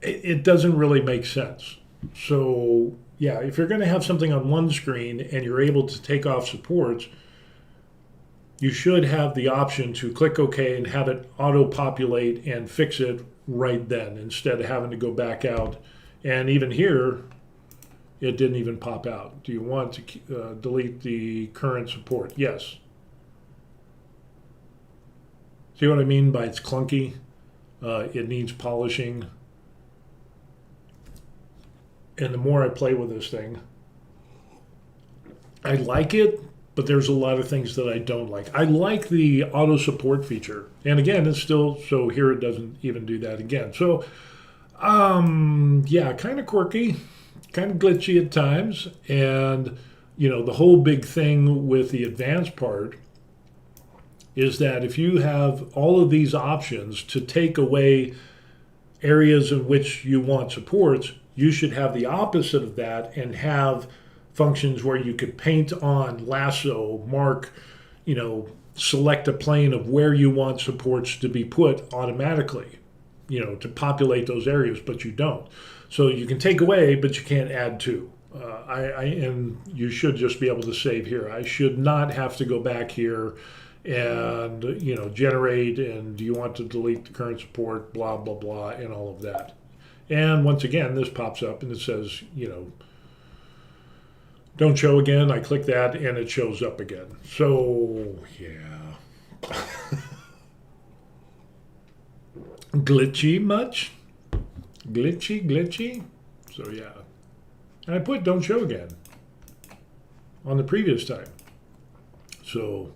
It doesn't really make sense. So yeah, if you're going to have something on one screen and you're able to take off supports, you should have the option to click OK and have it auto-populate and fix it right then instead of having to go back out. And even here, it didn't even pop out. Do you want to delete the current support? Yes. See what I mean by it's clunky? It needs polishing. And the more I play with this thing, I like it, but there's a lot of things that I don't like. I like the auto support feature. And again, it's still, so here it doesn't even do that again. So, yeah, kind of quirky, kind of glitchy at times. And, you know, the whole big thing with the advanced part is that if you have all of these options to take away areas in which you want supports, you should have the opposite of that and have functions where you could paint on, lasso, mark, you know, select a plane of where you want supports to be put automatically, you know, to populate those areas, but you don't. So you can take away, but you can't add to. And you should just be able to save here. I should not have to go back here and, you know, generate, and do you want to delete the current support, blah, blah, blah, and all of that. And once again, this pops up and it says, you know, don't show again. I click that and it shows up again. So, yeah. Glitchy much? Glitchy? So, yeah. And I put don't show again on the previous time. So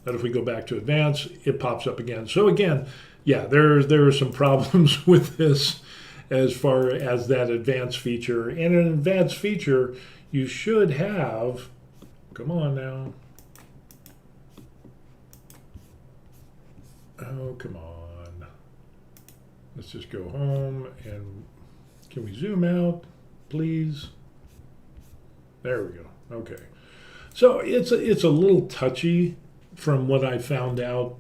that if we go back to advanced, it pops up again. So again, yeah, there are some problems with this as far as that advanced feature. And an advanced feature, you should have, come on now. Oh, come on. Let's just go home and can we zoom out, please? There we go. Okay. So it's a little touchy from what I found out,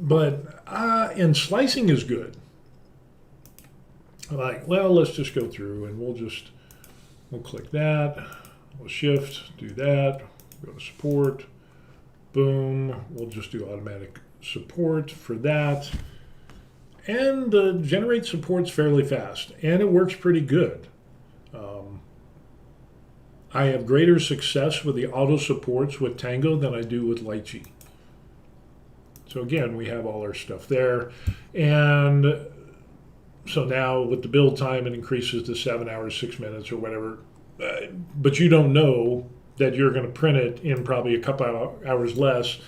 but and slicing is good. Like, well, let's just go through and we'll click that, we'll shift, do that, go to support, boom, we'll just do automatic support for that, and generate supports fairly fast, and it works pretty good. I have greater success with the auto supports with Tango than I do with Lychee. So again, we have all our stuff there, and so now with the build time, it increases to 7 hours, 6 minutes or whatever. But you don't know that you're going to print it in probably a couple hours less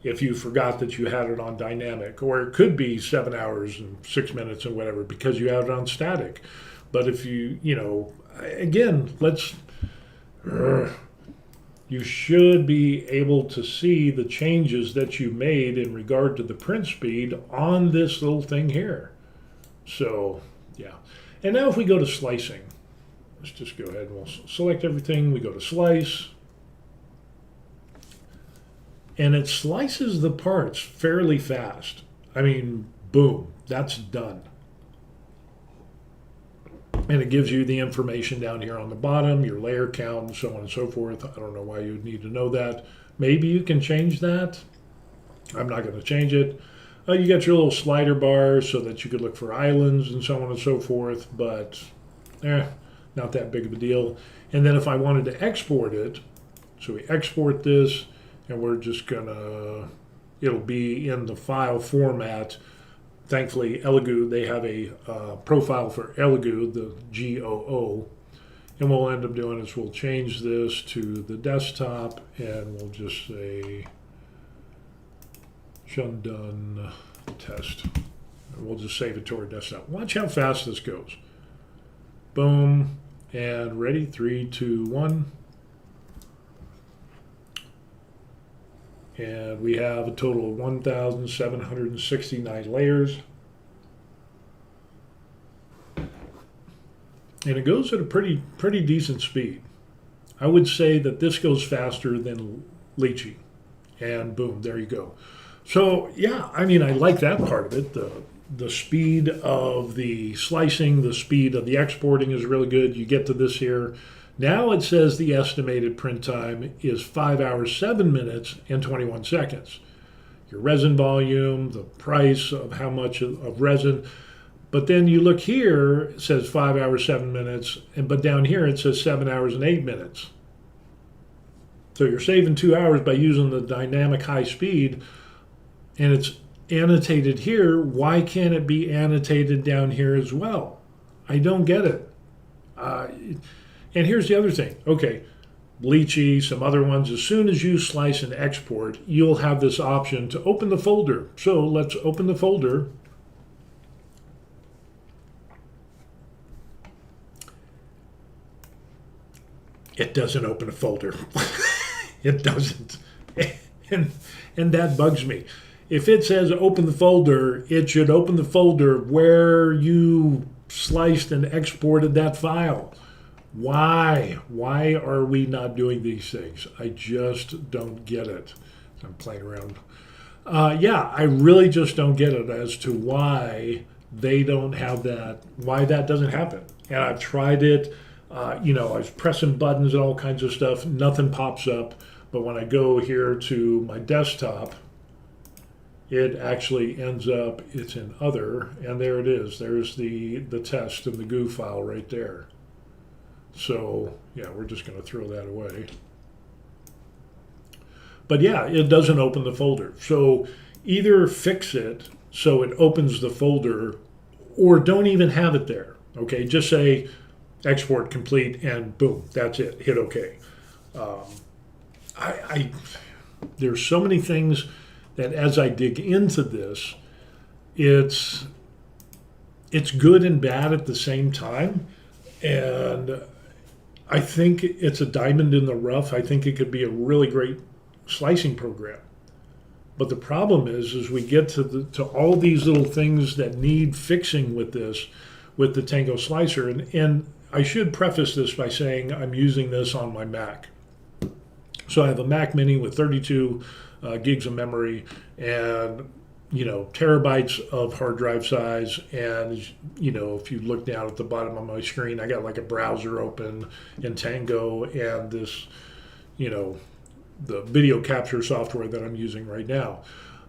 if you forgot that you had it on dynamic. Or it could be 7 hours and 6 minutes and whatever because you have it on static. But if you know, again, you should be able to see the changes that you made in regard to the print speed on this little thing here. So, yeah. And now if we go to slicing, let's just go ahead and we'll select everything. We go to slice. And it slices the parts fairly fast. I mean, boom, that's done. And it gives you the information down here on the bottom, your layer count, and so on and so forth. I don't know why you would need to know that. Maybe you can change that. I'm not going to change it. You got your little slider bar so that you could look for islands and so on and so forth, but not that big of a deal. And then if I wanted to export it, so we export this, and we're just gonna, it'll be in the file format. Thankfully, Elegoo, they have a profile for Elegoo, the GOO. And what we'll end up doing is we'll change this to the desktop, and we'll just say Shundun test. And we'll just save it to our desktop. Watch how fast this goes. Boom. And ready? 3, 2, 1. And we have a total of 1,769 layers. And it goes at a pretty decent speed. I would say that this goes faster than Lychee. And boom, there you go. So yeah, I mean, I like that part of it. The speed of the slicing, the speed of the exporting is really good. You get to this here. Now it says the estimated print time is 5 hours, 7 minutes, and 21 seconds. Your resin volume, the price of how much of resin. But then you look here, it says 5 hours, 7 minutes, but down here it says 7 hours and 8 minutes. So you're saving 2 hours by using the dynamic high speed, and it's annotated here. Why can't it be annotated down here as well? I don't get it. And here's the other thing. Okay, Lychee, some other ones, as soon as you slice and export, you'll have this option to open the folder. So let's open the folder. It doesn't open a folder. It doesn't. And that bugs me. If it says open the folder, it should open the folder where you sliced and exported that file. Why? Why are we not doing these things? I just don't get it. I'm playing around. Yeah, I really just don't get it as to why they don't have that, why that doesn't happen. And I've tried it. I was pressing buttons and all kinds of stuff. Nothing pops up. But when I go here to my desktop, it actually ends up, it's in other, and there it is. There's the test and the goo file right there. So, yeah, we're just going to throw that away. But yeah, it doesn't open the folder. So either fix it so it opens the folder, or don't even have it there. Okay, just say export complete and boom, that's it. Hit OK. There's so many things that as I dig into this, it's good and bad at the same time. And I think it's a diamond in the rough. I think it could be a really great slicing program. But the problem is we get to all these little things that need fixing with this, with the Tango slicer. And I should preface this by saying I'm using this on my Mac. So I have a Mac Mini with 32 gigs of memory and, terabytes of hard drive size. And, if you look down at the bottom of my screen, I got like a browser open in Tango and this, the video capture software that I'm using right now.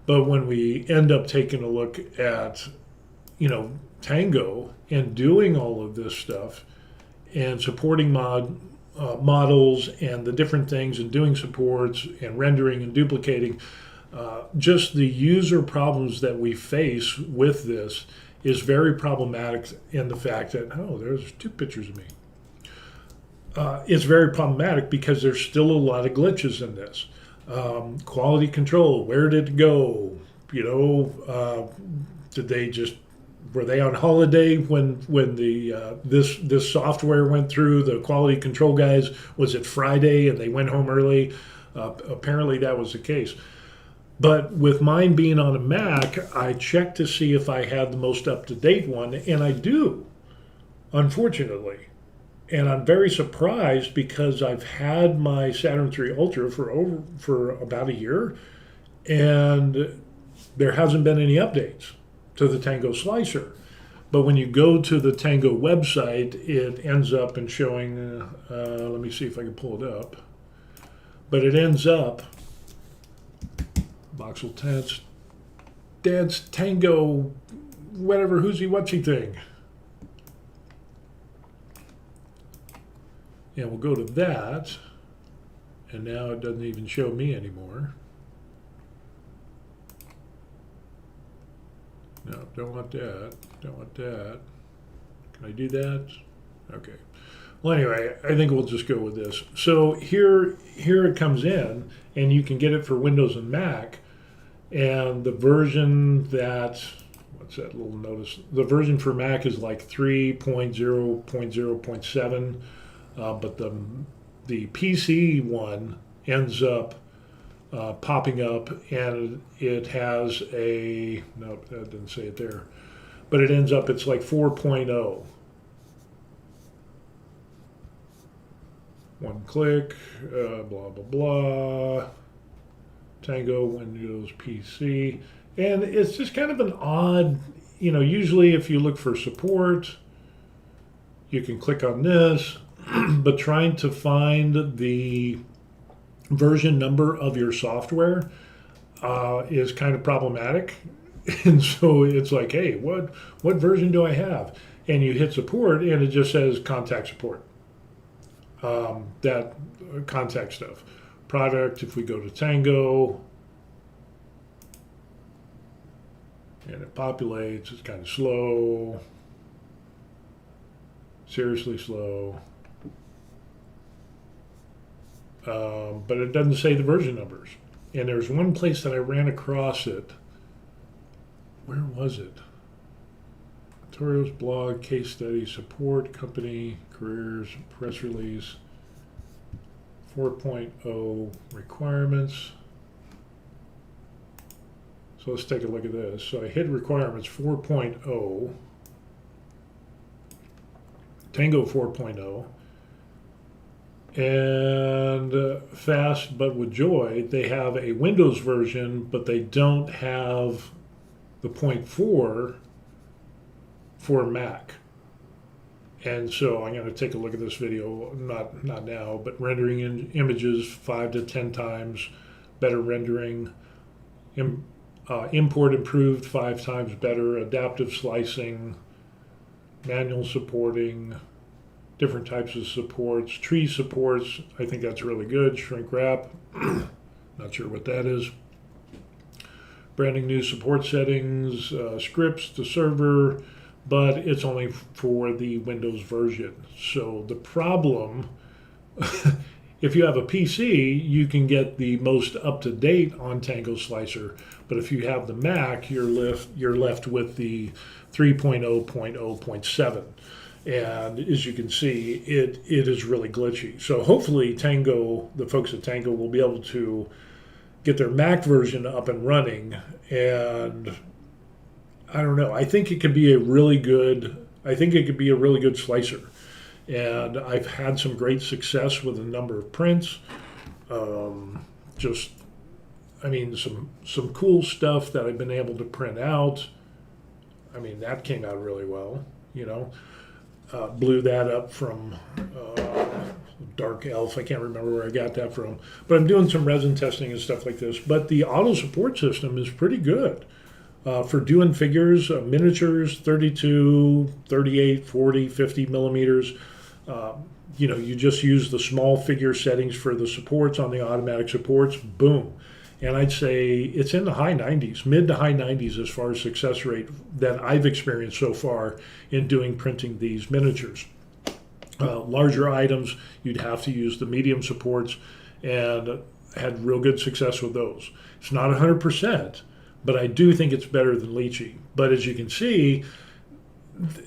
But when we end up taking a look at, Tango and doing all of this stuff and supporting models and the different things and doing supports and rendering and duplicating, just the user problems that we face with this is very problematic in the fact that, there's 2 pictures of me. It's very problematic because there's still a lot of glitches in this. Quality control, where did it go? Were they on holiday when the this software went through the quality control guys? Was it Friday and they went home early? Apparently that was the case. But with mine being on a Mac, I checked to see if I had the most up-to-date one, and I do, unfortunately. And I'm very surprised because I've had my Saturn III Ultra for about a year, and there hasn't been any updates to the Tango slicer. But when you go to the Tango website, it ends up in showing, let me see if I can pull it up. But it ends up, Voxeldance, Dad's Tango, whatever, whoosy-whatsy thing. And we'll go to that, And now it doesn't even show me anymore. No, don't want that. Don't want that. Can I do that? Okay. Well, anyway, I think we'll just go with this. So here it comes in, and you can get it for Windows and Mac. And the version that, what's that little notice? The version for Mac is like 3.0.0.7, but the PC one ends up popping up, and it has a, no, that didn't say it there, but it ends up, it's like 4.0. One click, blah, blah, blah. Tango, Windows, PC. And it's just kind of an odd, usually if you look for support, you can click on this, but trying to find the version number of your software is kind of problematic. And so it's like, hey, what version do I have? And you hit support, and it just says contact support. That contact stuff. Product, if we go to Tango, and it populates, it's kind of slow, seriously slow. But it doesn't say the version numbers. And there's one place that I ran across it. Where was it? Tutorials, blog, case study, support, company, careers, press release, 4.0 requirements. So let's take a look at this. So I hit requirements 4.0, Tango 4.0, and fast but with joy, they have a Windows version, but they don't have the 0.4 for Mac. And so I'm going to take a look at this video, not now, but rendering in images 5 to 10 times better rendering, import improved 5 times better, adaptive slicing, manual supporting, different types of supports, tree supports. I think that's really good. Shrink wrap, not sure what that is. Branding new support settings, scripts to server, but it's only for the Windows version. So the problem, if you have a PC, you can get the most up-to-date on Tango Slicer, but if you have the Mac, you're left with the 3.0.0.7. And as you can see, it is really glitchy. So hopefully Tango, the folks at Tango, will be able to get their Mac version up and running. And I don't know. I think it could be a really good slicer. And I've had some great success with a number of prints. Some cool stuff that I've been able to print out. I mean, that came out really well, blew that up from Dark Elf. I can't remember where I got that from. But I'm doing some resin testing and stuff like this. But the auto support system is pretty good for doing figures, miniatures, 32, 38, 40, 50 millimeters. You just use the small figure settings for the supports on the automatic supports. Boom. And I'd say it's in the high 90s, mid to high 90s as far as success rate that I've experienced so far in doing printing these miniatures. Larger items, you'd have to use the medium supports, and had real good success with those. It's not 100%, but I do think it's better than Lychee. But as you can see,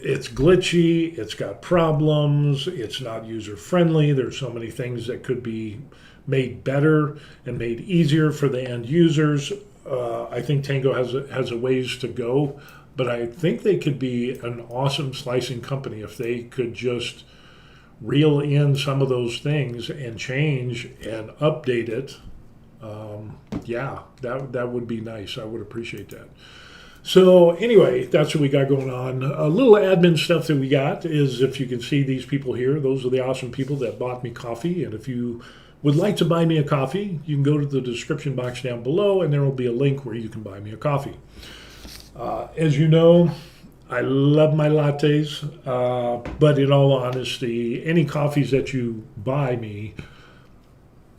it's glitchy, it's got problems, it's not user-friendly. There's so many things that could be made better and made easier for the end users. I think Tango has a ways to go, but I think they could be an awesome slicing company if they could just reel in some of those things and change and update it. That would be nice. I would appreciate that. So anyway, that's what we got going on. A little admin stuff that we got is, if you can see these people here, those are the awesome people that bought me coffee. And if you would like to buy me a coffee, you can go to the description box down below, and there will be a link where you can buy me a coffee. As you know, I love my lattes, but in all honesty, any coffees that you buy me,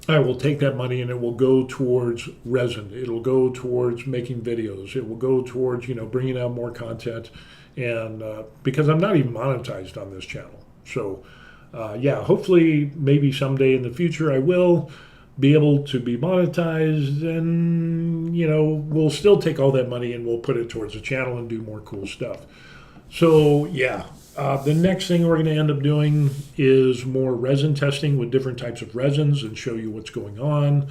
I will take that money and it will go towards resin. It'll go towards making videos. It will go towards, bringing out more content. And because I'm not even monetized on this channel. So, yeah, hopefully maybe someday in the future I will be able to be monetized, and, we'll still take all that money and we'll put it towards the channel and do more cool stuff. So, yeah. The next thing we're going to end up doing is more resin testing with different types of resins and show you what's going on.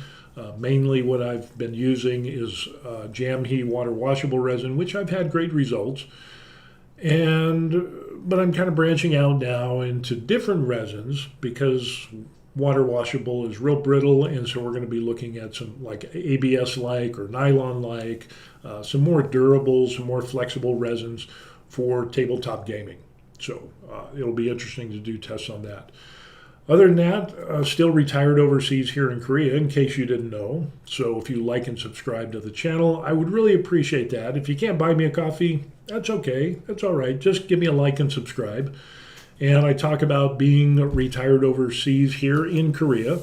Mainly what I've been using is Jamhe water washable resin, which I've had great results. But I'm kind of branching out now into different resins because water washable is real brittle, and so we're going to be looking at some like ABS-like or nylon-like, some more durable, some more flexible resins for tabletop gaming. So it'll be interesting to do tests on that. Other than that, still retired overseas here in Korea, in case you didn't know. So if you like and subscribe to the channel, I would really appreciate that. If you can't buy me a coffee, that's okay. That's all right. Just give me a like and subscribe. And I talk about being retired overseas here in Korea,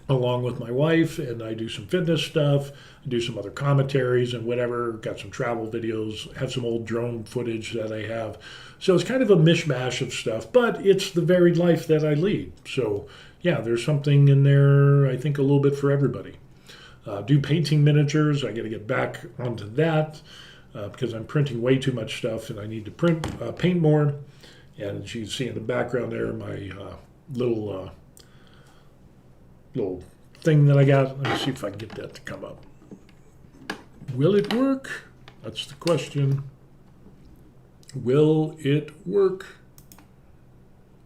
along with my wife, and I do some fitness stuff. I do some other commentaries and whatever. Got some travel videos, have some old drone footage that I have. So it's kind of a mishmash of stuff, but it's the varied life that I lead. So yeah, there's something in there, I think, a little bit for everybody. Do painting miniatures. I got to get back onto that because I'm printing way too much stuff and I need to paint more. And as you can see in the background there, my little thing that I got. Let me see if I can get that to come up. Will it work? That's the question. Will it work?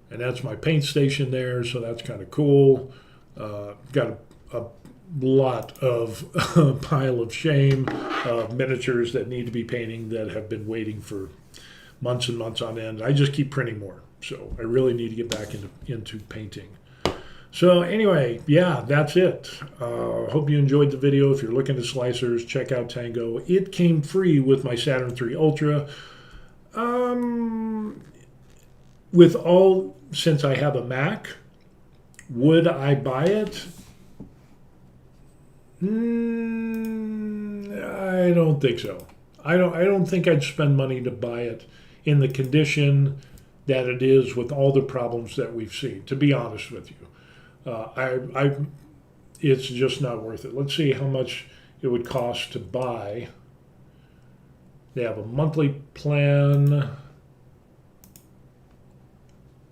And that's my paint station there, so that's kind of cool. Got a lot of pile of shame of miniatures that need to be painting that have been waiting for months and months on end. I just keep printing more, so I really need to get back into painting. So anyway, yeah, that's it. Hope you enjoyed the video. If you're looking at slicers, check out Tango. It came free with my Saturn III Ultra. Since I have a Mac, would I buy it? I don't think so. I don't think I'd spend money to buy it in the condition that it is with all the problems that we've seen, to be honest with you. It's just not worth it. Let's see how much it would cost to buy. They have a monthly plan.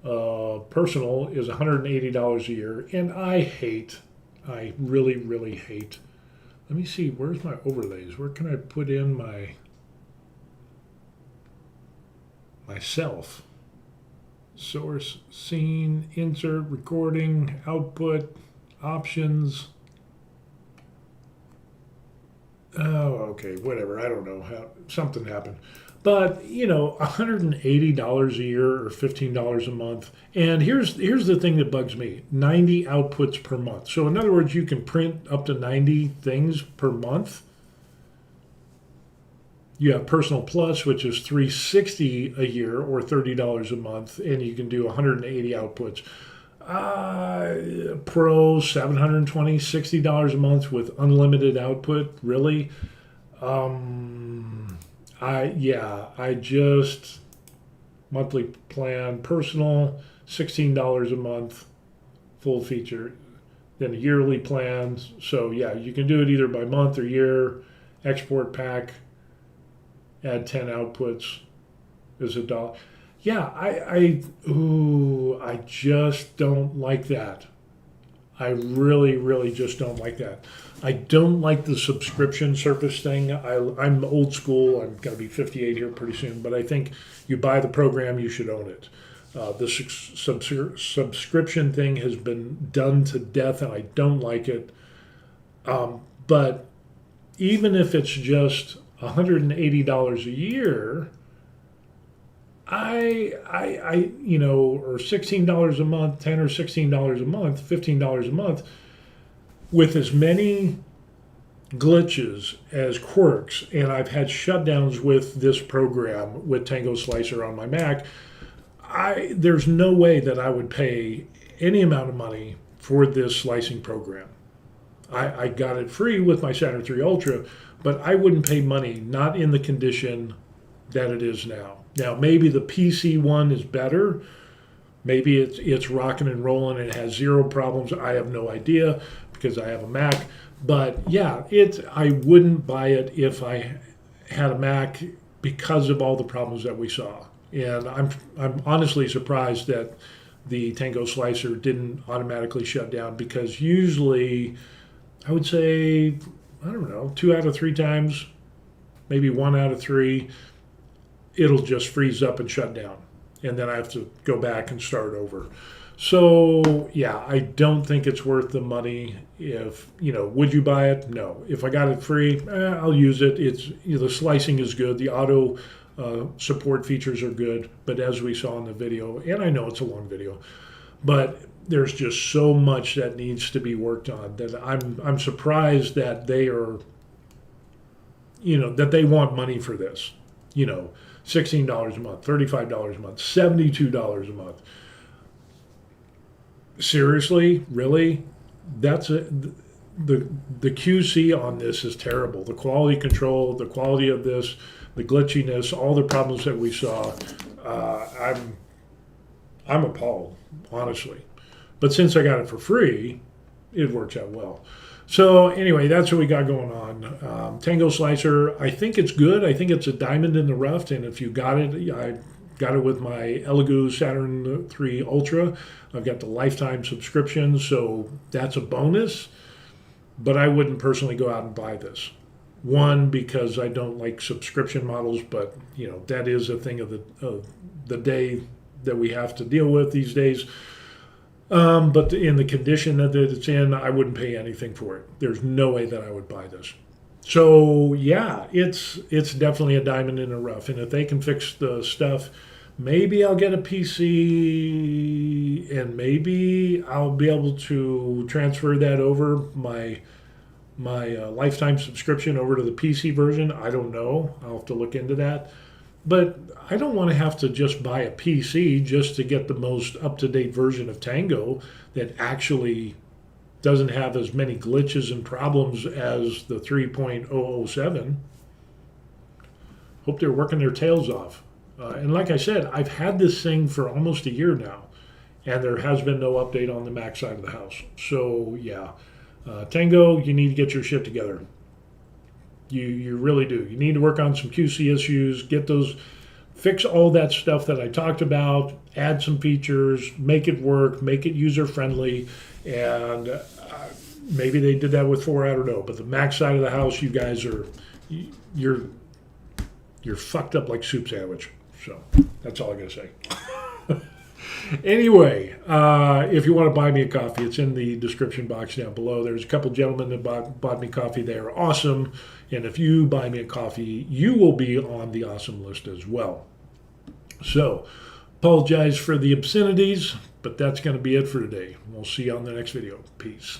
Personal is $180 a year, and I really, really hate. Let me see, where's my overlays? Where can I put in myself? Source, scene, insert, recording, output, options. Oh, okay, whatever. I don't know how something happened. But, $180 a year or $15 a month. And here's the thing that bugs me. 90 outputs per month. So in other words, you can print up to 90 things per month. You have Personal Plus, which is $360 a year or $30 a month, and you can do 180 outputs. Pro, $720, $60 a month with unlimited output. Really? I just monthly plan, personal, $16 a month, full feature, then a yearly plan. So yeah, you can do it either by month or year. Export pack, add 10 outputs is $1. Yeah, I just don't like that. I really, really just don't like that. I don't like the subscription service thing. I'm old school. I'm going to be 58 here pretty soon, but I think you buy the program, you should own it. The subscription thing has been done to death, and I don't like it. But even if it's just $180 a year, or $16 a month, $10 or $16 a month, $15 a month, with as many glitches as quirks, and I've had shutdowns with this program with Tango Slicer on my Mac, there's no way that I would pay any amount of money for this slicing program. I got it free with my Saturn 3 Ultra, but I wouldn't pay money, not in the condition that it is now. Now, maybe the PC one is better. Maybe it's rocking and rolling and it has zero problems. I have no idea because I have a Mac. But yeah, I wouldn't buy it if I had a Mac because of all the problems that we saw. And I'm honestly surprised that the Tango slicer didn't automatically shut down, because usually I would say, I don't know, 2 out of 3 times, maybe 1 out of 3, it'll just freeze up and shut down. And then I have to go back and start over. So yeah, I don't think it's worth the money. If, would you buy it? No. If I got it free, I'll use it. The slicing is good. The auto support features are good. But as we saw in the video, and I know it's a long video, but there's just so much that needs to be worked on that I'm surprised that they are, that they want money for this. $16 a month, $35 a month, $72 a month. Seriously, really? That's it. The QC on this is terrible. The quality control, the quality of this, the glitchiness, all the problems that we saw. I'm appalled, honestly. But since I got it for free, it works out well. So anyway, that's what we got going on. Tango slicer, I think it's good. I think it's a diamond in the rough. And if you got it, I got it with my Elegoo Saturn 3 Ultra. I've got the lifetime subscription, so that's a bonus. But I wouldn't personally go out and buy this. One, because I don't like subscription models, but that is a thing of the day that we have to deal with these days. But in the condition that it's in, I wouldn't pay anything for it. There's no way that I would buy this. So yeah, it's definitely a diamond in the rough. And if they can fix the stuff, maybe I'll get a PC, and maybe I'll be able to transfer that over my lifetime subscription over to the PC version. I don't know. I'll have to look into that. But I don't want to have to just buy a PC just to get the most up-to-date version of Tango that actually doesn't have as many glitches and problems as the 3.007. Hope they're working their tails off. And like I said, I've had this thing for almost a year now, and there has been no update on the Mac side of the house. So yeah, Tango, you need to get your shit together. You really do. You need to work on some QC issues, fix all that stuff that I talked about, add some features, make it work, make it user-friendly, and maybe they did that with 4, I don't know. But the Mac side of the house, you guys you're fucked up like soup sandwich. So that's all I gotta say. Anyway, if you want to buy me a coffee, it's in the description box down below. There's a couple gentlemen that bought me coffee. They are awesome. And if you buy me a coffee, you will be on the awesome list as well. So, apologize for the obscenities, but that's going to be it for today. We'll see you on the next video. Peace.